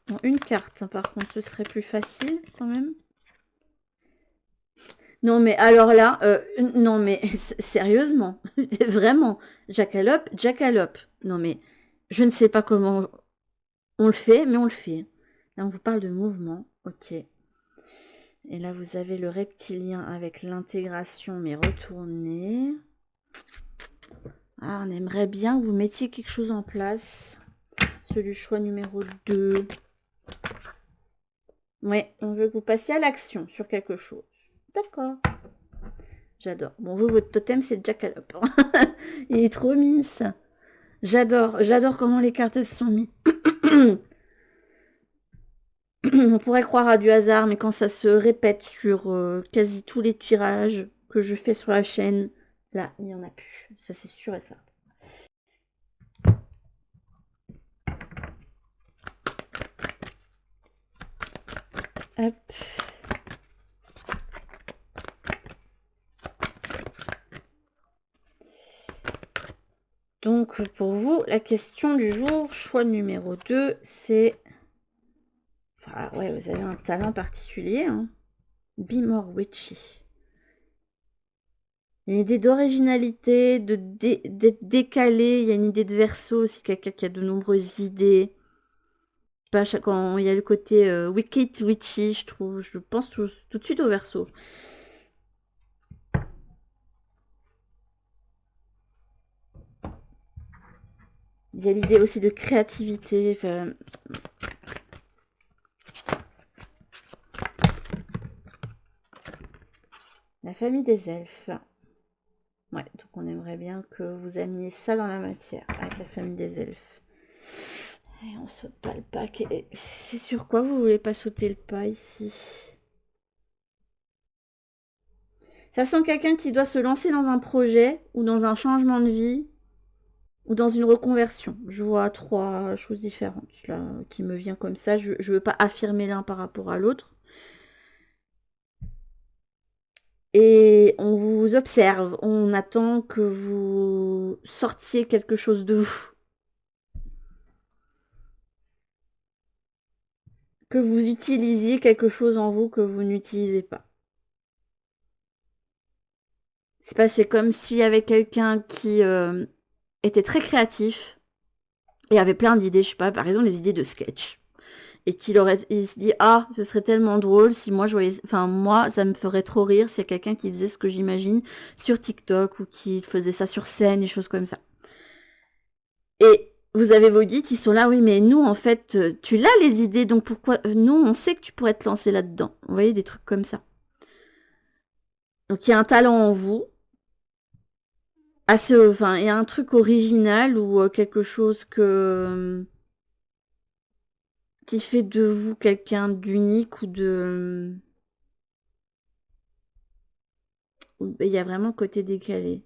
Speaker 1: Bon, une carte, hein, par contre, ce serait plus facile quand même. Non, mais alors là, non, mais sérieusement, vraiment, jackalope, jackalope. Non, mais je ne sais pas comment on le fait, mais on le fait. Là, on vous parle de mouvement, ok. Et là, vous avez le reptilien avec l'intégration, mais retourné. Ah, on aimerait bien que vous mettiez quelque chose en place. Celui du choix numéro 2. Ouais, on veut que vous passiez à l'action sur quelque chose. D'accord. J'adore. Bon, vous, votre totem, c'est le jackalope. Il est trop mince. J'adore comment les cartes elles se sont mises. On pourrait croire à du hasard, mais quand ça se répète sur quasi tous les tirages que je fais sur la chaîne, là, il n'y en a plus. Ça, c'est sûr et certain. Hop. Donc, pour vous, la question du jour, choix numéro 2, c'est... Enfin, ouais, vous avez un talent particulier, hein. Be more witchy. Il y a une idée d'originalité, d'être décalé. Il y a une idée de verso aussi, quelqu'un qui a de nombreuses idées. Pas quand il y a le côté wicked witchy, je trouve. Je pense tout de suite au verso. Il y a l'idée aussi de créativité. Enfin... La famille des elfes. Ouais, donc on aimerait bien que vous ameniez ça dans la matière avec la famille des elfes. Et on saute pas le pas. C'est sur quoi vous voulez pas sauter le pas ici? Ça sent quelqu'un qui doit se lancer dans un projet ou dans un changement de vie ou dans une reconversion. Je vois 3 choses différentes là qui me viennent comme ça. Je veux pas affirmer l'un par rapport à l'autre. Et on vous observe, on attend que vous sortiez quelque chose de vous. Que vous utilisiez quelque chose en vous que vous n'utilisez pas. C'est comme s'il y avait quelqu'un qui était très créatif et avait plein d'idées, je sais pas, par exemple des idées de sketch. Et il se dit, ah, ce serait tellement drôle si moi je voyais, enfin moi ça me ferait trop rire s'il y a quelqu'un qui faisait ce que j'imagine sur TikTok ou qui faisait ça sur scène, des choses comme ça. Et vous avez vos guides qui sont là, oui, mais nous en fait, tu l'as les idées, donc pourquoi nous on sait que tu pourrais te lancer là-dedans. Vous voyez, des trucs comme ça. Donc il y a un talent en vous. Enfin, il y a un truc original ou quelque chose qui fait de vous quelqu'un d'unique ou de... Il y a vraiment côté décalé.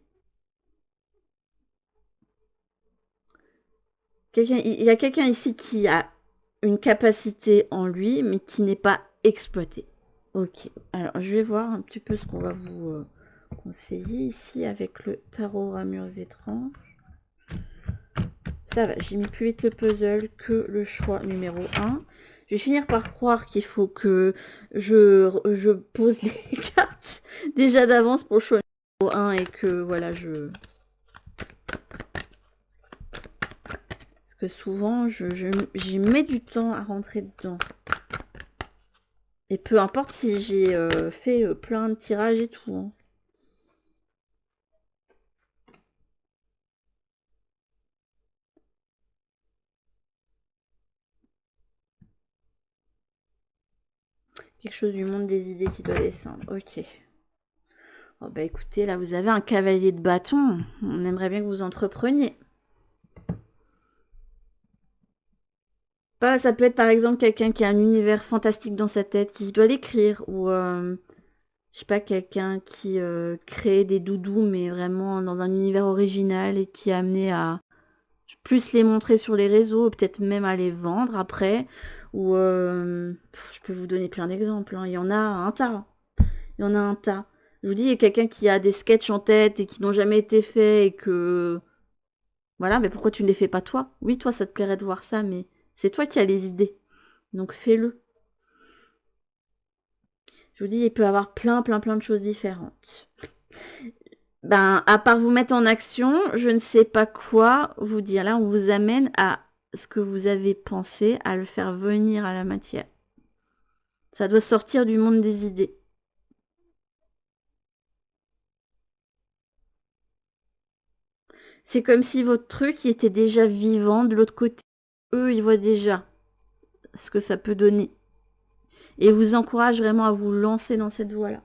Speaker 1: Il y a quelqu'un ici qui a une capacité en lui, mais qui n'est pas exploitée. Ok, alors je vais voir un petit peu ce qu'on va vous conseiller ici avec le tarot ramures étranges. Ça va, j'ai mis plus vite le puzzle que le choix numéro 1. Je vais finir par croire qu'il faut que je pose les cartes déjà d'avance pour le choix numéro 1 et que voilà, parce que souvent, j'y mets du temps à rentrer dedans. Et peu importe si j'ai fait plein de tirages et tout. Hein. Quelque chose du monde des idées qui doit descendre. Ok. Oh bah écoutez, là vous avez un cavalier de bâton. On aimerait bien que vous entrepreniez. Ça peut être par exemple quelqu'un qui a un univers fantastique dans sa tête, qui doit l'écrire. Ou je sais pas, quelqu'un qui crée des doudous, mais vraiment dans un univers original et qui est amené à plus les montrer sur les réseaux, peut-être même à les vendre après. Ou je peux vous donner plein d'exemples. Hein. Il y en a un tas. Il y en a un tas. Je vous dis, il y a quelqu'un qui a des sketchs en tête et qui n'ont jamais été faits et que... Voilà, mais pourquoi tu ne les fais pas toi? Oui, toi, ça te plairait de voir ça, mais c'est toi qui as les idées. Donc fais-le. Je vous dis, il peut y avoir plein de choses différentes. Ben, à part vous mettre en action, je ne sais pas quoi vous dire. Là, on vous amène à ce que vous avez pensé, à le faire venir à la matière. Ça doit sortir du monde des idées. C'est comme si votre truc il était déjà vivant de l'autre côté. Eux, ils voient déjà ce que ça peut donner. Et vous encourage vraiment à vous lancer dans cette voie-là.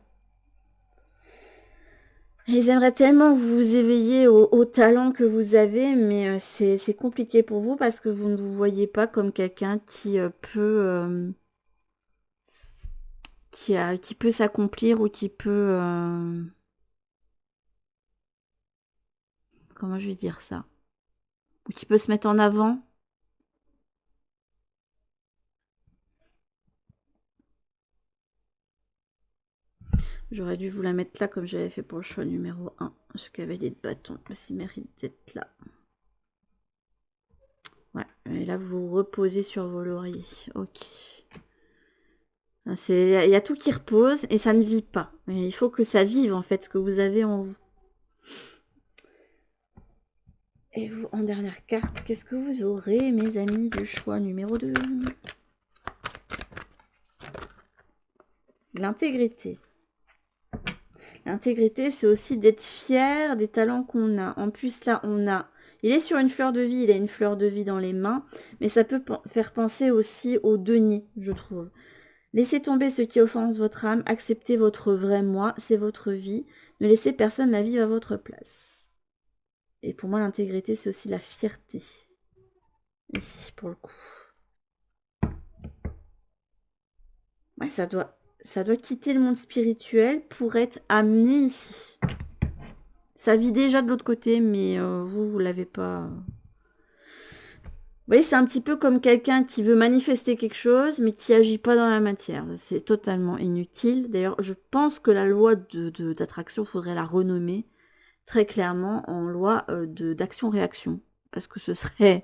Speaker 1: Ils aimeraient tellement que vous vous éveillez au talent que vous avez, mais c'est compliqué pour vous parce que vous ne vous voyez pas comme quelqu'un qui peut qui peut s'accomplir ou qui peut comment je vais dire ça, ou qui peut se mettre en avant. J'aurais dû vous la mettre là comme j'avais fait pour le choix numéro 1. Ce cavalier de bâton aussi mérite d'être là. Ouais, et là vous vous reposez sur vos lauriers. Ok. Il y a tout qui repose et ça ne vit pas. Et il faut que ça vive en fait ce que vous avez en vous. Et vous, en dernière carte, qu'est-ce que vous aurez, mes amis, du choix numéro 2? L'intégrité. L'intégrité, c'est aussi d'être fier des talents qu'on a. En plus, là, on a... Il est sur une fleur de vie, il a une fleur de vie dans les mains, mais ça peut faire penser aussi au denier, je trouve. Laissez tomber ce qui offense votre âme, acceptez votre vrai moi, c'est votre vie. Ne laissez personne la vivre à votre place. Et pour moi, l'intégrité, c'est aussi la fierté. Ici, pour le coup. Ouais, ça doit quitter le monde spirituel pour être amené ici. Ça vit déjà de l'autre côté, mais vous l'avez pas. Vous voyez, c'est un petit peu comme quelqu'un qui veut manifester quelque chose, mais qui agit pas dans la matière. C'est totalement inutile. D'ailleurs, je pense que la loi d'attraction, faudrait la renommer très clairement en loi d'action-réaction. Parce que ce serait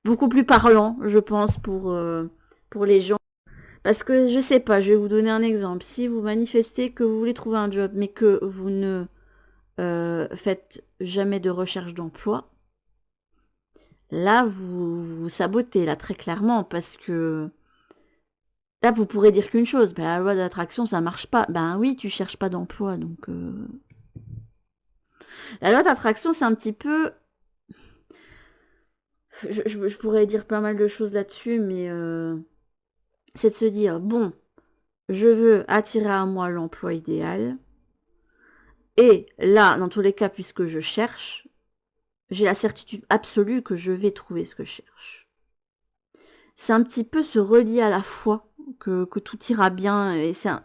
Speaker 1: beaucoup plus parlant, je pense, pour les gens. Parce que, je sais pas, je vais vous donner un exemple. Si vous manifestez que vous voulez trouver un job, mais que vous ne faites jamais de recherche d'emploi, là, vous sabotez, là, très clairement, parce que là, vous pourrez dire qu'une chose, ben, la loi d'attraction, ça marche pas. Ben oui, tu cherches pas d'emploi, donc... La loi d'attraction, c'est un petit peu... Je pourrais dire pas mal de choses là-dessus, mais c'est de se dire, bon, je veux attirer à moi l'emploi idéal, et là, dans tous les cas, puisque je cherche, j'ai la certitude absolue que je vais trouver ce que je cherche. C'est un petit peu se relier à la foi, que tout ira bien, et c'est un...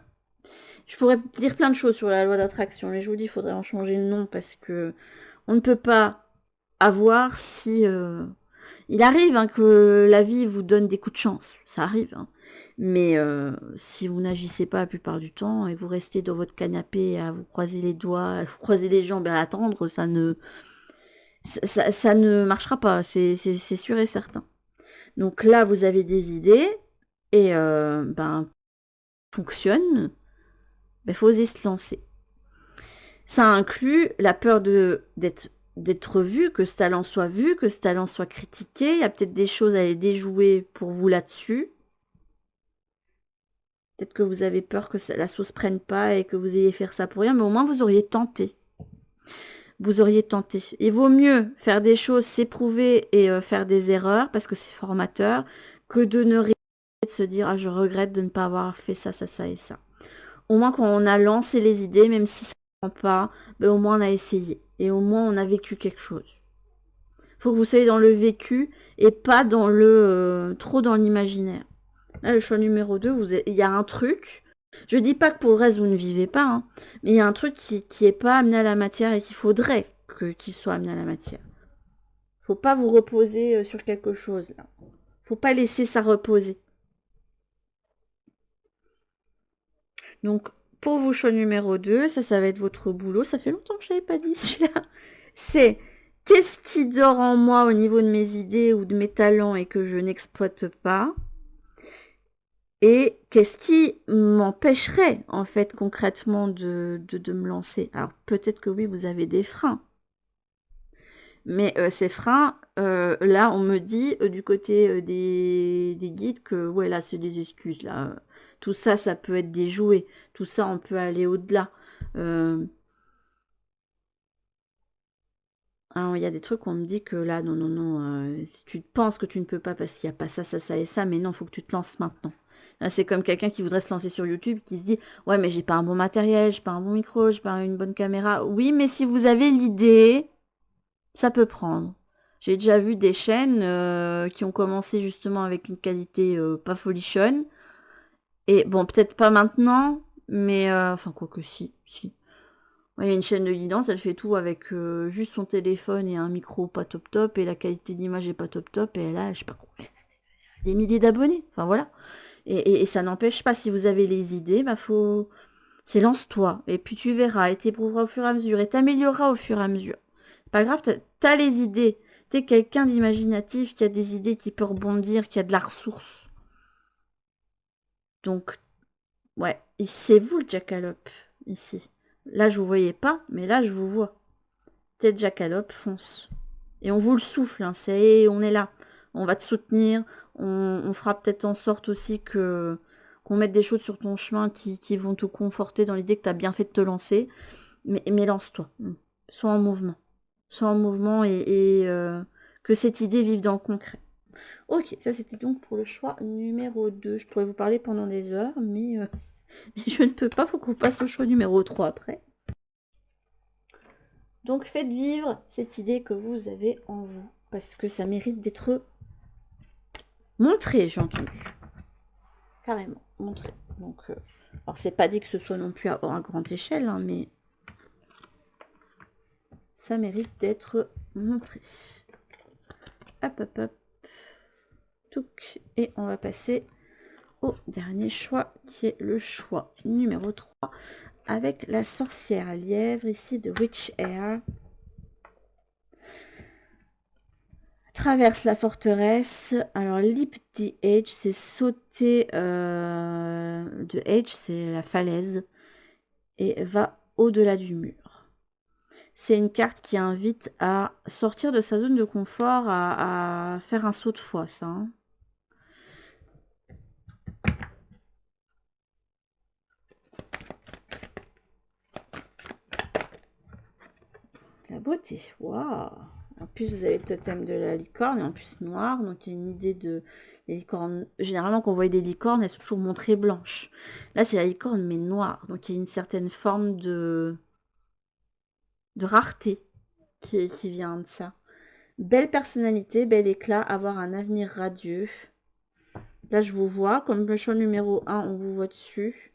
Speaker 1: Je pourrais dire plein de choses sur la loi d'attraction, mais je vous dis, il faudrait en changer le nom, parce que on ne peut pas avoir si... Il arrive hein, que la vie vous donne des coups de chance, ça arrive. Hein. Mais si vous n'agissez pas la plupart du temps et vous restez dans votre canapé à vous croiser les doigts, à vous croiser les jambes et à attendre, ça ne marchera pas, c'est sûr et certain. Donc là, vous avez des idées et fonctionne, il faut oser se lancer. Ça inclut la peur d'être vu, que ce talent soit vu, que ce talent soit critiqué. Il y a peut-être des choses à aller déjouer pour vous là-dessus. Peut-être que vous avez peur que la sauce prenne pas et que vous ayez faire ça pour rien, mais au moins vous auriez tenté. Vous auriez tenté. Il vaut mieux faire des choses, s'éprouver et faire des erreurs, parce que c'est formateur, que de ne rien de se dire « Ah, je regrette de ne pas avoir fait ça, ça, ça et ça ». Au moins, quand on a lancé les idées, même si ça ne prend pas, ben, au moins on a essayé. Et au moins on a vécu quelque chose. Il faut que vous soyez dans le vécu et pas dans trop dans l'imaginaire. Là, le choix numéro 2, il y a un truc. Je dis pas que pour le reste, vous ne vivez pas, hein, mais il y a un truc qui est pas amené à la matière et qu'il faudrait qu'il soit amené à la matière. Faut pas vous reposer sur quelque chose, là. Faut pas laisser ça reposer. Donc, pour vos choix numéro 2, ça va être votre boulot. Ça fait longtemps que je n'avais pas dit celui-là. C'est qu'est-ce qui dort en moi au niveau de mes idées ou de mes talents et que je n'exploite pas? Et qu'est-ce qui m'empêcherait, en fait, concrètement, de me lancer? Alors, peut-être que oui, vous avez des freins. Mais ces freins, là, on me dit, du côté des guides que, ouais, là, c'est des excuses, là. Tout ça, ça peut être déjoué. Tout ça, on peut aller au-delà. Hein, il y a des trucs où on me dit que là, non, non, non, si tu penses que tu ne peux pas parce qu'il n'y a pas ça, ça, ça et ça, mais non, il faut que tu te lances maintenant. Là, c'est comme quelqu'un qui voudrait se lancer sur YouTube, qui se dit, ouais, mais j'ai pas un bon matériel, j'ai pas un bon micro, j'ai pas une bonne caméra. Oui, mais si vous avez l'idée, ça peut prendre. J'ai déjà vu des chaînes qui ont commencé justement avec une qualité pas folichonne. Et bon, peut-être pas maintenant, mais enfin, quoi que si, si. Ouais, il y a une chaîne de guidance, elle fait tout avec juste son téléphone et un micro pas top top, et la qualité d'image est pas top top, et elle a, je sais pas quoi, des milliers d'abonnés. Enfin voilà. Et ça n'empêche pas, si vous avez les idées, bah faut. C'est lance-toi, et puis tu verras, et t'éprouveras au fur et à mesure, et t'amélioreras au fur et à mesure. Pas grave, t'as les idées. T'es quelqu'un d'imaginatif qui a des idées, qui peut rebondir, qui a de la ressource. Donc, ouais, c'est vous le jackalope, ici. Là, je vous voyais pas, mais là, je vous vois. T'es le jackalope, fonce. Et on vous le souffle, hein, on est là. On va te soutenir. On fera peut-être en sorte aussi qu'on mette des choses sur ton chemin qui vont te conforter dans l'idée que tu as bien fait de te lancer. Mais lance-toi. Sois en mouvement. Sois en mouvement et que cette idée vive dans le concret. Ok, ça c'était donc pour le choix numéro 2. Je pourrais vous parler pendant des heures, mais je ne peux pas. Faut qu'on passe au choix numéro 3 après. Donc faites vivre cette idée que vous avez en vous, parce que ça mérite d'être montré, j'ai entendu. Carrément, montré. Donc, alors c'est pas dit que ce soit non plus à grande échelle, hein, mais ça mérite d'être montré. Hop, hop, hop. Touc. Et on va passer au dernier choix, qui est le choix numéro 3, avec la sorcière lièvre, ici de Witch Air. Traverse la forteresse. Alors, leap the edge, c'est sauter de edge, c'est la falaise, et va au-delà du mur. C'est une carte qui invite à sortir de sa zone de confort, à faire un saut de foi, ça. Hein. La beauté, waouh! En plus, vous avez le totem de la licorne, et en plus noir, donc il y a une idée de... Les licornes, généralement, quand on voit des licornes, elles sont toujours montrées blanches. Là, c'est la licorne, mais noire, donc il y a une certaine forme de rareté qui vient de ça. Belle personnalité, bel éclat, avoir un avenir radieux. Là, je vous vois, comme le choix numéro 1, on vous voit dessus.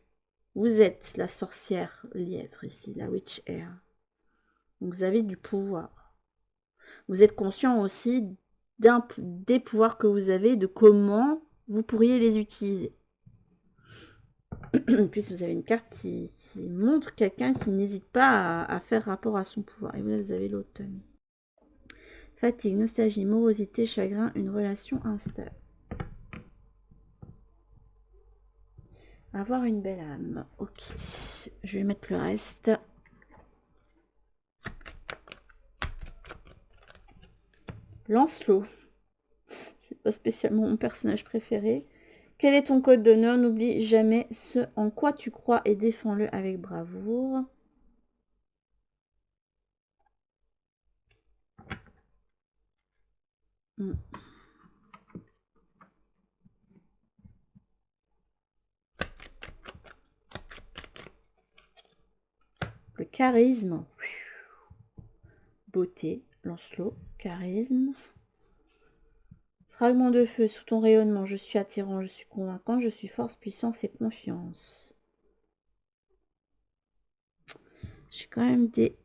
Speaker 1: Vous êtes la sorcière lièvre ici, la witch air. Donc, vous avez du pouvoir. Vous êtes conscient aussi des pouvoirs que vous avez, de comment vous pourriez les utiliser. Puis vous avez une carte qui montre quelqu'un qui n'hésite pas à faire rapport à son pouvoir. Et vous avez l'automne. Fatigue, nostalgie, morosité, chagrin, une relation instable. Avoir une belle âme. Ok. Je vais mettre le reste. Lancelot. C'est pas spécialement mon personnage préféré. Quel est ton code d'honneur? N'oublie jamais ce en quoi tu crois et défends-le avec bravoure. Le charisme. Beauté. Lancelot. Charisme. Fragment de feu. Sous ton rayonnement, je suis attirant, je suis convaincant, je suis force, puissance et confiance. J'ai quand même des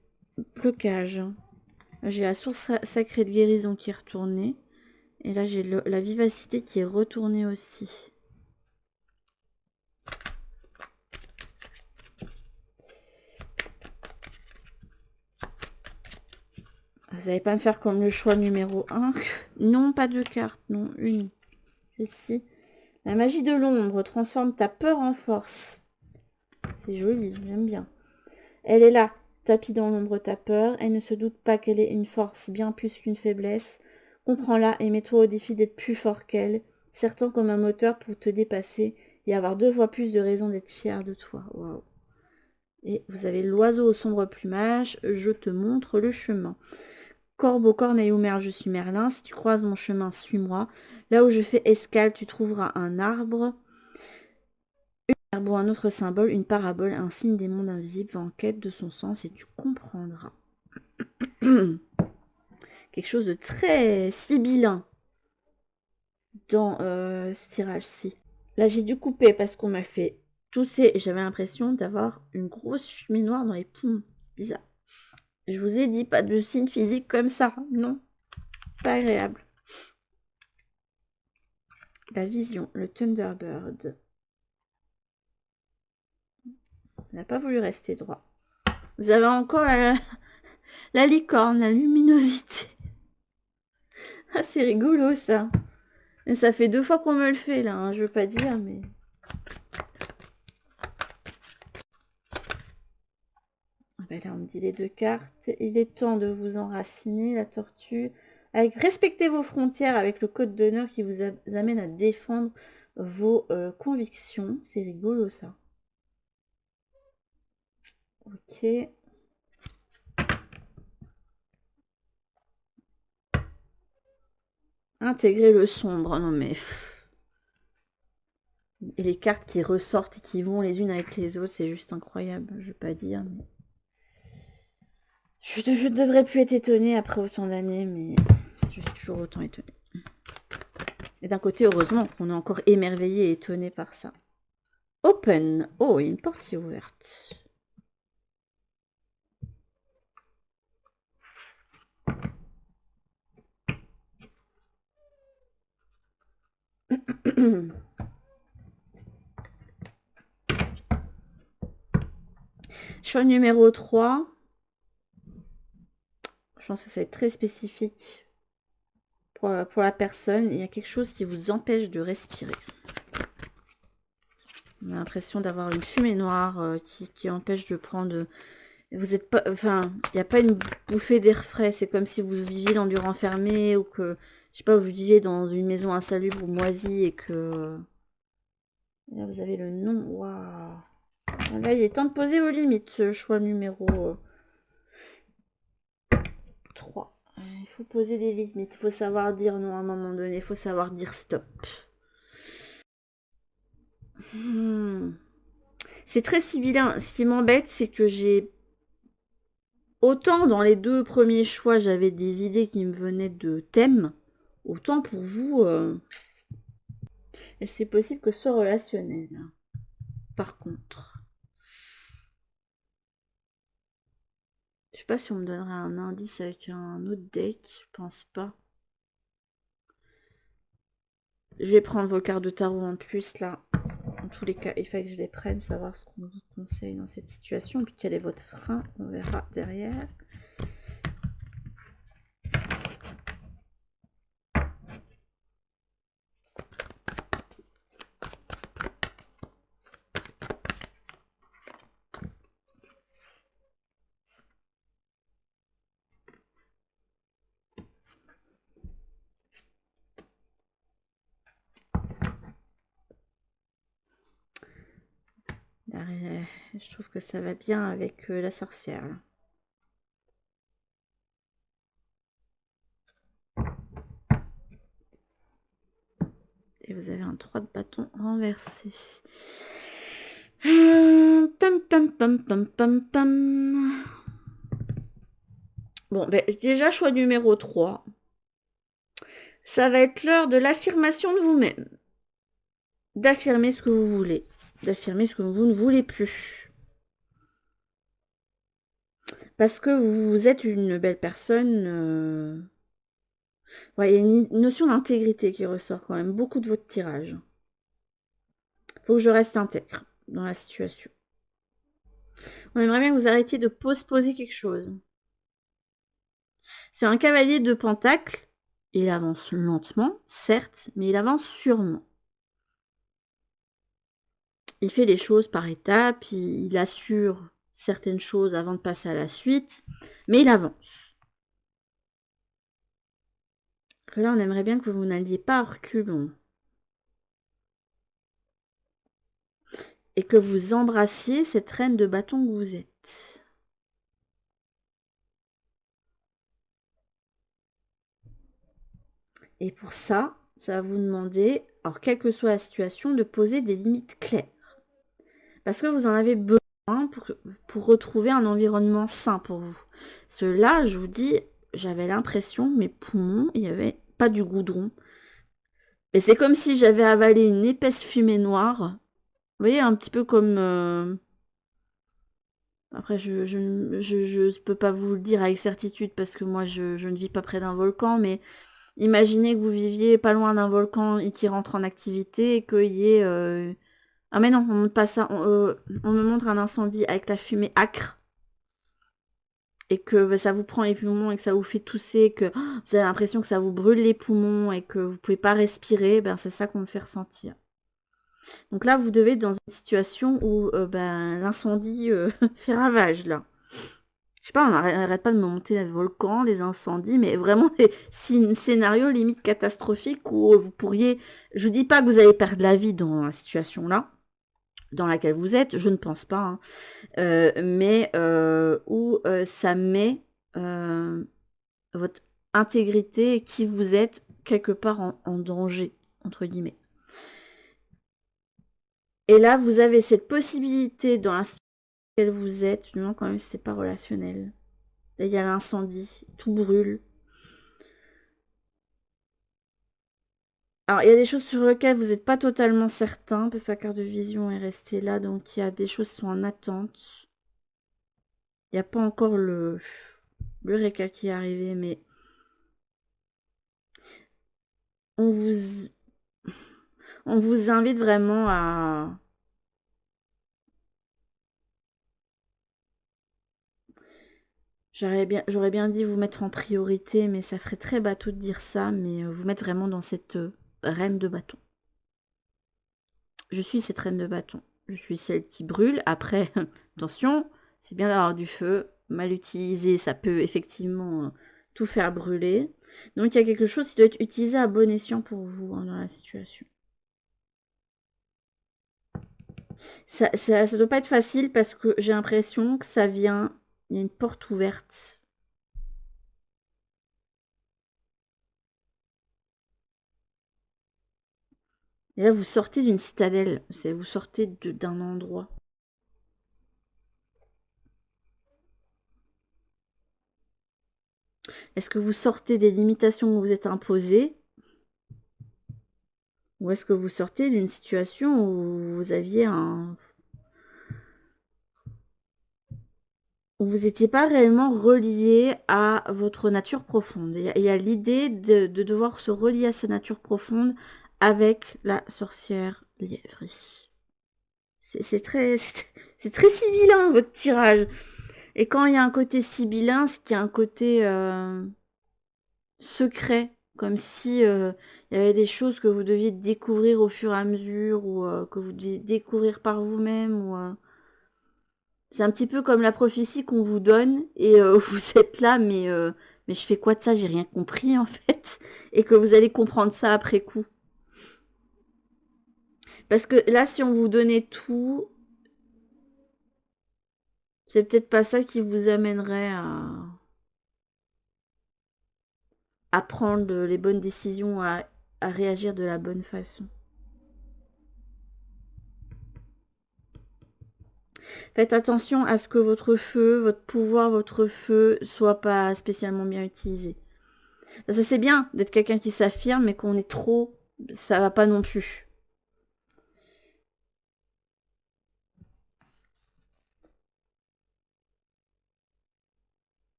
Speaker 1: blocages. J'ai la source sacrée de guérison qui est retournée. Et là, j'ai la vivacité qui est retournée aussi. Vous n'allez pas me faire comme le choix numéro 1. Non, pas de carte. Non, une. Celle-ci. La magie de l'ombre transforme ta peur en force. C'est joli, j'aime bien. Elle est là, tapis dans l'ombre ta peur. Elle ne se doute pas qu'elle est une force bien plus qu'une faiblesse. Comprends-la et mets-toi au défi d'être plus fort qu'elle. Serre-toi comme un moteur pour te dépasser et avoir 2 fois plus de raisons d'être fier de toi. Waouh. Et vous avez l'oiseau au sombre plumage. Je te montre le chemin. Corbeau, corneille ou merle, je suis Merlin. Si tu croises mon chemin, suis-moi. Là où je fais escale, tu trouveras un arbre. Un arbre ou un autre symbole, une parabole, un signe des mondes invisibles va en quête de son sens et tu comprendras. Quelque chose de très sibyllin dans ce tirage-ci. Là, j'ai dû couper parce qu'on m'a fait tousser et j'avais l'impression d'avoir une grosse fumée noire dans les poumons. C'est bizarre. Je vous ai dit, pas de signe physique comme ça. Non, c'est pas agréable. La vision, le Thunderbird. On n'a pas voulu rester droit. Vous avez encore la licorne, la luminosité. Ah, c'est rigolo ça. Et ça fait 2 fois qu'on me le fait là, hein, je veux pas dire, mais... Ah ben là, on me dit les 2 cartes. Il est temps de vous enraciner, la tortue. Respectez vos frontières avec le code d'honneur qui vous amène à défendre vos convictions. C'est rigolo ça. Ok. Intégrer le sombre. Non mais... Et les cartes qui ressortent et qui vont les unes avec les autres, c'est juste incroyable. Je veux pas dire, mais... Je ne devrais plus être étonnée après autant d'années, mais je suis toujours autant étonnée. Et d'un côté, heureusement qu'on est encore émerveillé et étonné par ça. Open. Oh, il y a une porte qui est ouverte. Choix numéro 3. Je pense que ça va être très spécifique pour la personne. Il y a quelque chose qui vous empêche de respirer. On a l'impression d'avoir une fumée noire qui empêche de prendre... Vous êtes pas... Enfin, il n'y a pas une bouffée d'air frais. C'est comme si vous viviez dans du renfermé ou que... Je sais pas, vous viviez dans une maison insalubre ou moisie et que... Là, vous avez le nom. Waouh. Là, il est temps de poser vos limites. Ce choix numéro 3. Il faut poser des limites. Il faut savoir dire non à un moment donné. Il faut savoir dire stop. C'est très sibyllin. Ce qui m'embête, c'est que j'ai... Autant dans les 2 premiers choix, j'avais des idées qui me venaient de thèmes. Autant pour vous... c'est possible que ce soit relationnel. Par contre. Je sais pas si on me donnerait un indice avec un autre deck. Je pense pas. Je vais prendre vos cartes de tarot en plus là. En tous les cas, il faut que je les prenne, savoir ce qu'on vous conseille dans cette situation. Puis quel est votre frein, on verra derrière. Là, je trouve que ça va bien avec la sorcière. Là. Et vous avez un 3 de bâton renversé. Pam, pam, pam, pam, pam, pam. Bon, ben, déjà, choix numéro 3. Ça va être l'heure de l'affirmation de vous-même. D'affirmer ce que vous voulez. D'affirmer ce que vous ne voulez plus. Parce que vous êtes une belle personne. Ouais, il y a une notion d'intégrité qui ressort quand même. Beaucoup de votre tirage. Faut que je reste intègre dans la situation. On aimerait bien que vous arrêtiez de postposer quelque chose. C'est un cavalier de pentacle. Il avance lentement, certes, mais il avance sûrement. Il fait les choses par étapes, il assure certaines choses avant de passer à la suite, mais il avance. Là, on aimerait bien que vous n'alliez pas à reculons. Et que vous embrassiez cette reine de bâton que vous êtes. Et pour ça, ça va vous demander, alors quelle que soit la situation, de poser des limites claires. Parce que vous en avez besoin pour retrouver un environnement sain pour vous. Cela, je vous dis, j'avais l'impression, mes poumons, il n'y avait pas du goudron. Et c'est comme si j'avais avalé une épaisse fumée noire. Vous voyez, un petit peu comme... Après, je ne peux pas vous le dire avec certitude parce que moi, je ne vis pas près d'un volcan, mais imaginez que vous viviez pas loin d'un volcan et qui rentre en activité et qu'il y ait... Ah mais non, on montre pas ça. On me montre un incendie avec la fumée âcre et que ça vous prend les poumons et que ça vous fait tousser, que vous avez l'impression que ça vous brûle les poumons et que vous pouvez pas respirer, ben c'est ça qu'on me fait ressentir. Donc là, vous devez être dans une situation où l'incendie fait ravage là. Je sais pas, on n'arrête pas de me monter des volcans, des incendies, mais vraiment des scénarios limite catastrophiques où vous pourriez... Je dis pas que vous allez perdre la vie dans la situation là, dans laquelle vous êtes, je ne pense pas, hein. Mais où ça met votre intégrité et qui vous êtes quelque part en danger, entre guillemets. Et là, vous avez cette possibilité dans la situation dans laquelle vous êtes, je me demande quand même si c'est pas relationnel. Là, il y a l'incendie, tout brûle. Alors, il y a des choses sur lesquelles vous n'êtes pas totalement certain, parce que la carte de vision est restée là, donc il y a des choses qui sont en attente. Il n'y a pas encore le récal qui est arrivé, mais on vous invite vraiment à... J'aurais bien dit vous mettre en priorité, mais ça ferait très bateau de dire ça, mais vous mettre vraiment dans cette reine de bâton. Je suis cette reine de bâton. Je suis celle qui brûle. Après, attention, c'est bien d'avoir du feu. Mal utilisé, ça peut effectivement tout faire brûler. Donc il y a quelque chose qui doit être utilisé à bon escient pour vous dans la situation. Ça doit pas être facile parce que j'ai l'impression que ça vient... Il y a une porte ouverte. Et là, vous sortez d'une citadelle. Vous sortez d'un endroit. Est-ce que vous sortez des limitations que vous êtes imposées? Ou est-ce que vous sortez d'une situation où vous aviez un... où vous n'étiez pas réellement relié à votre nature profonde. Il y a l'idée de devoir se relier à sa nature profonde avec la sorcière lièvre ici. C'est très sibyllin votre tirage. Et quand il y a un côté sibyllin, c'est qu'il y a un côté secret, comme si il y avait des choses que vous deviez découvrir au fur et à mesure ou que vous deviez découvrir par vous-même ou c'est un petit peu comme la prophétie qu'on vous donne et vous êtes là mais je fais quoi de ça, j'ai rien compris en fait et que vous allez comprendre ça après coup. Parce que là si on vous donnait tout, C'est peut-être pas ça qui vous amènerait à prendre les bonnes décisions, à réagir de la bonne façon. Faites attention à ce que votre feu, votre pouvoir, votre feu soit pas spécialement bien utilisé. Parce que c'est bien d'être quelqu'un qui s'affirme, mais qu'on est trop, ça va pas non plus.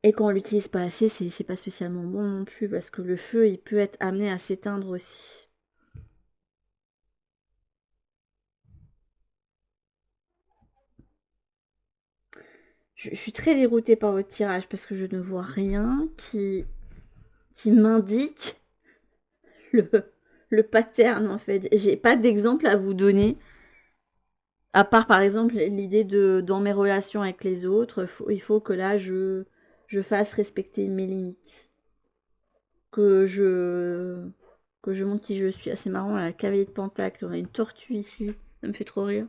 Speaker 1: Et quand on l'utilise pas assez, c'est pas spécialement bon non plus, parce que le feu, il peut être amené à s'éteindre aussi. Je suis très déroutée par votre tirage, parce que je ne vois rien qui m'indique le pattern, en fait. J'ai pas d'exemple à vous donner, à part, par exemple, l'idée dans mes relations avec les autres, il faut que là, je fasse respecter mes limites. Que je montre qui je suis. Ah, c'est marrant, la cavalier de pentacle, on a une tortue ici, ça me fait trop rire.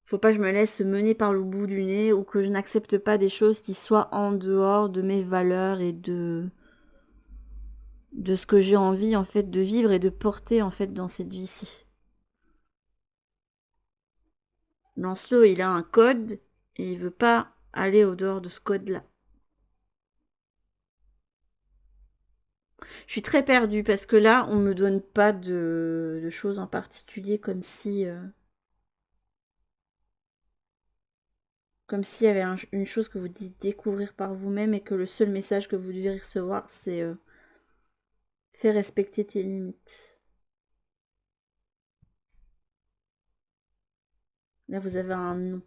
Speaker 1: Faut pas que je me laisse mener par le bout du nez, ou que je n'accepte pas des choses qui soient en dehors de mes valeurs et de ce que j'ai envie, en fait, de vivre et de porter, en fait, dans cette vie-ci. Lancelot, il a un code et il veut pas aller au dehors de ce code-là. Je suis très perdue parce que là, on me donne pas de choses en particulier, comme si il y avait une chose que vous dites découvrir par vous-même, et que le seul message que vous devez recevoir, c'est fais respecter tes limites. Là, vous avez un non.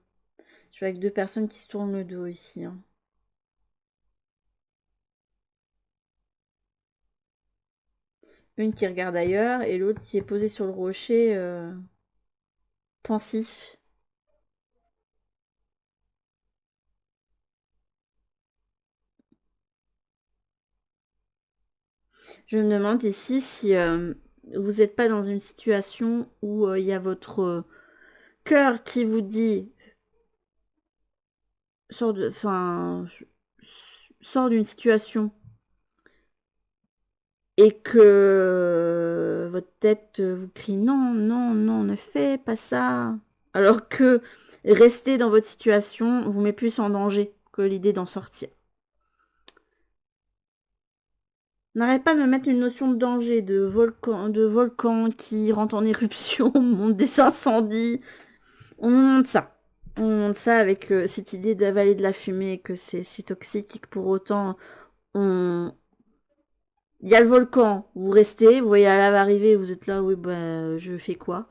Speaker 1: Je suis avec deux personnes qui se tournent le dos ici. Hein. Une qui regarde ailleurs et l'autre qui est posée sur le rocher, pensif. Je me demande ici si vous n'êtes pas dans une situation où il y a votre cœur qui vous dit sors d'une situation, et que votre tête vous crie non, non, non, ne fais pas ça. Alors que rester dans votre situation vous met plus en danger que l'idée d'en sortir. N'arrête pas de me mettre une notion de danger, de volcan qui rentre en éruption, monte des incendies. On nous montre ça. On nous montre ça avec cette idée d'avaler de la fumée, que c'est toxique, et que pour autant, il y a le volcan, vous restez, vous voyez la lave arriver, vous êtes là, oui, bah, je fais quoi?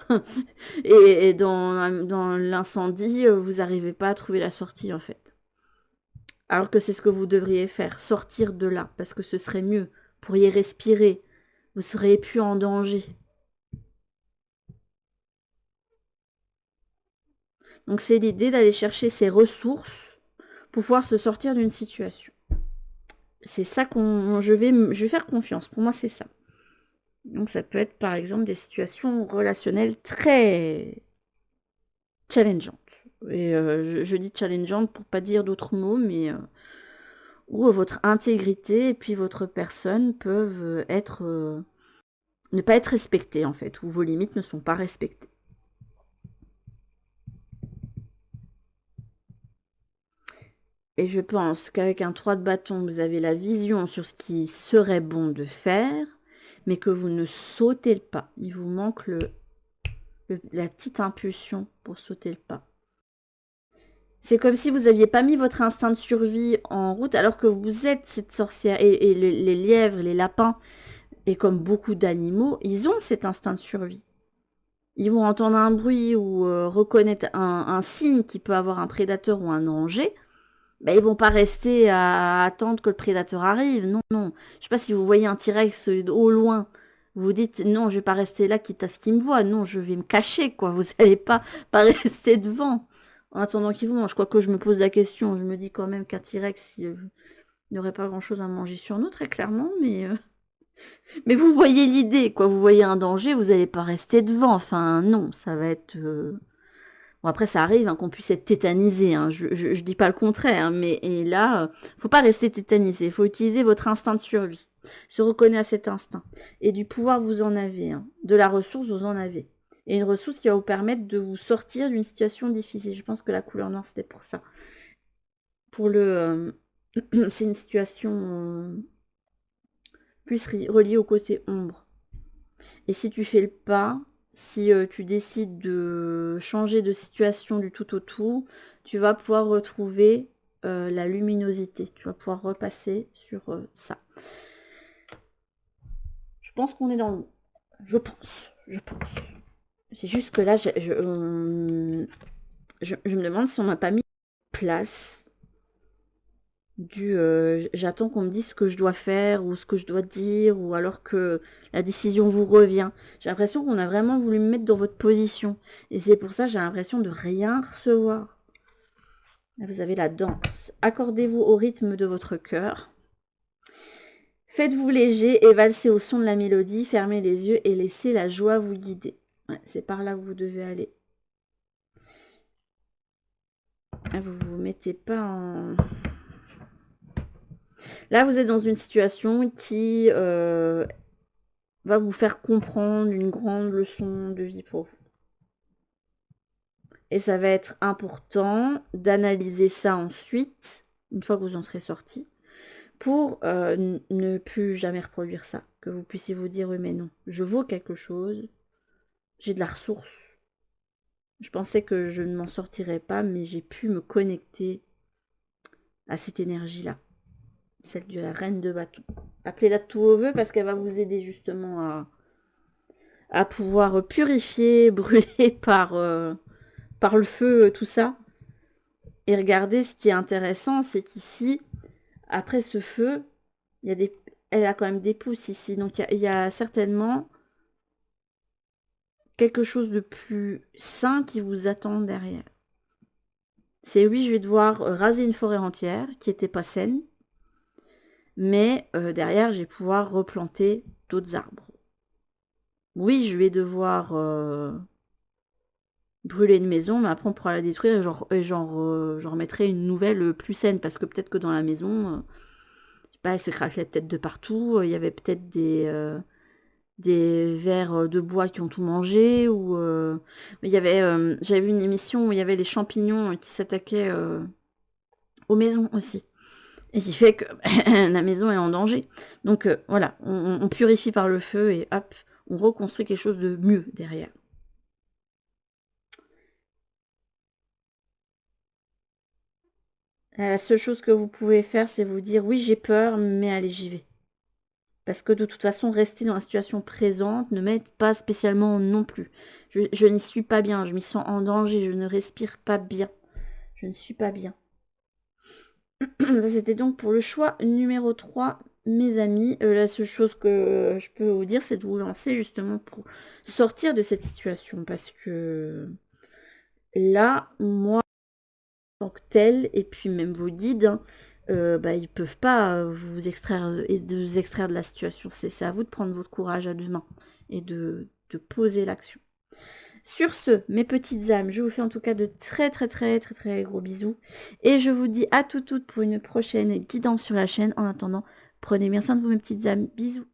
Speaker 1: Et dans l'incendie, vous n'arrivez pas à trouver la sortie, en fait. Alors que c'est ce que vous devriez faire, sortir de là, parce que ce serait mieux. Vous pourriez respirer, vous seriez plus en danger. Donc c'est l'idée d'aller chercher ses ressources pour pouvoir se sortir d'une situation. C'est ça je vais faire confiance. Pour moi, c'est ça. Donc ça peut être par exemple des situations relationnelles très challengeantes. Et je dis challengeantes pour pas dire d'autres mots, mais où votre intégrité et puis votre personne peuvent ne pas être respectées, en fait, où vos limites ne sont pas respectées. Et je pense qu'avec un 3 de bâton, vous avez la vision sur ce qui serait bon de faire, mais que vous ne sautez le pas. Il vous manque la petite impulsion pour sauter le pas. C'est comme si vous n'aviez pas mis votre instinct de survie en route, alors que vous êtes cette sorcière. Et les lièvres, les lapins, et comme beaucoup d'animaux, ils ont cet instinct de survie. Ils vont entendre un bruit ou reconnaître un signe qui peut avoir un prédateur ou un danger. Ben, ils vont pas rester à attendre que le prédateur arrive. Non, non. Je sais pas si vous voyez un T-Rex au loin. Vous vous dites, non, je vais pas rester là quitte à ce qu'il me voit. Non, je vais me cacher, quoi. Vous n'allez pas rester devant en attendant qu'il vous mange. Quoique je me pose la question. Je me dis quand même qu'un T-Rex, il n'aurait pas grand-chose à manger sur nous, très clairement. Mais Mais vous voyez l'idée, quoi. Vous voyez un danger, vous n'allez pas rester devant. Enfin, non, ça va être... Bon, après, ça arrive hein, qu'on puisse être tétanisé. Hein. Je dis pas le contraire. Hein, mais et là, faut pas rester tétanisé. Il faut utiliser votre instinct de survie. Se reconnaître à cet instinct. Et du pouvoir, vous en avez. Hein. De la ressource, vous en avez. Et une ressource qui va vous permettre de vous sortir d'une situation difficile. Je pense que la couleur noire, c'était pour ça. Pour le... c'est une situation plus reliée au côté ombre. Et si tu fais le pas, si tu décides de changer de situation du tout au tout, tu vas pouvoir retrouver la luminosité. Tu vas pouvoir repasser sur ça. Je pense qu'on est dans le... Je pense. C'est juste que là, je me demande si on m'a pas mis en place j'attends qu'on me dise ce que je dois faire ou ce que je dois dire ou alors que la décision vous revient. J'ai l'impression qu'on a vraiment voulu me mettre dans votre position et c'est pour ça que j'ai l'impression de rien recevoir. Là, vous avez la danse. Accordez-vous au rythme de votre cœur. Faites-vous léger et valsez au son de la mélodie. Fermez les yeux et laissez la joie vous guider. Ouais, c'est par là que vous devez aller. Vous vous mettez pas en... Là, vous êtes dans une situation qui va vous faire comprendre une grande leçon de vie pour vous. Et ça va être important d'analyser ça ensuite, une fois que vous en serez sorti, pour ne plus jamais reproduire ça. Que vous puissiez vous dire, oui mais non, je vaux quelque chose, j'ai de la ressource. Je pensais que je ne m'en sortirais pas, mais j'ai pu me connecter à cette énergie-là. Celle de la reine de bâton. Appelez-la de tous vos voeux parce qu'elle va vous aider justement à pouvoir purifier, brûler par le feu, tout ça. Et regardez, ce qui est intéressant, c'est qu'ici, après ce feu, elle a quand même des pouces ici. Donc il y a certainement quelque chose de plus sain qui vous attend derrière. C'est oui, je vais devoir raser une forêt entière qui n'était pas saine. Mais derrière, je vais pouvoir replanter d'autres arbres. Oui, je vais devoir brûler une maison, mais après on pourra la détruire et j'en remettrai une nouvelle plus saine. Parce que peut-être que dans la maison, je sais pas, elle se craquelait peut-être de partout. Il y avait peut-être des vers de bois qui ont tout mangé. Ou il y avait, j'avais vu une émission où il y avait les champignons qui s'attaquaient aux maisons aussi. Et qui fait que la maison est en danger. Donc voilà, on purifie par le feu et hop, on reconstruit quelque chose de mieux derrière. La seule chose que vous pouvez faire, c'est vous dire oui, j'ai peur, mais allez, j'y vais. Parce que de toute façon, rester dans la situation présente ne m'aide pas spécialement non plus. Je n'y suis pas bien, je m'y sens en danger, je ne respire pas bien. Je ne suis pas bien. Ça, c'était donc pour le choix numéro 3, mes amis. La seule chose que je peux vous dire, c'est de vous lancer justement pour sortir de cette situation. Parce que là, moi, en tant que tel, et puis même vos guides, hein, ils peuvent pas vous extraire de la situation. C'est à vous de prendre votre courage à deux mains et de poser l'action. Sur ce, mes petites âmes, je vous fais en tout cas de très très très très très gros bisous. Et je vous dis à toutes pour une prochaine guidance sur la chaîne. En attendant, prenez bien soin de vous mes petites âmes. Bisous.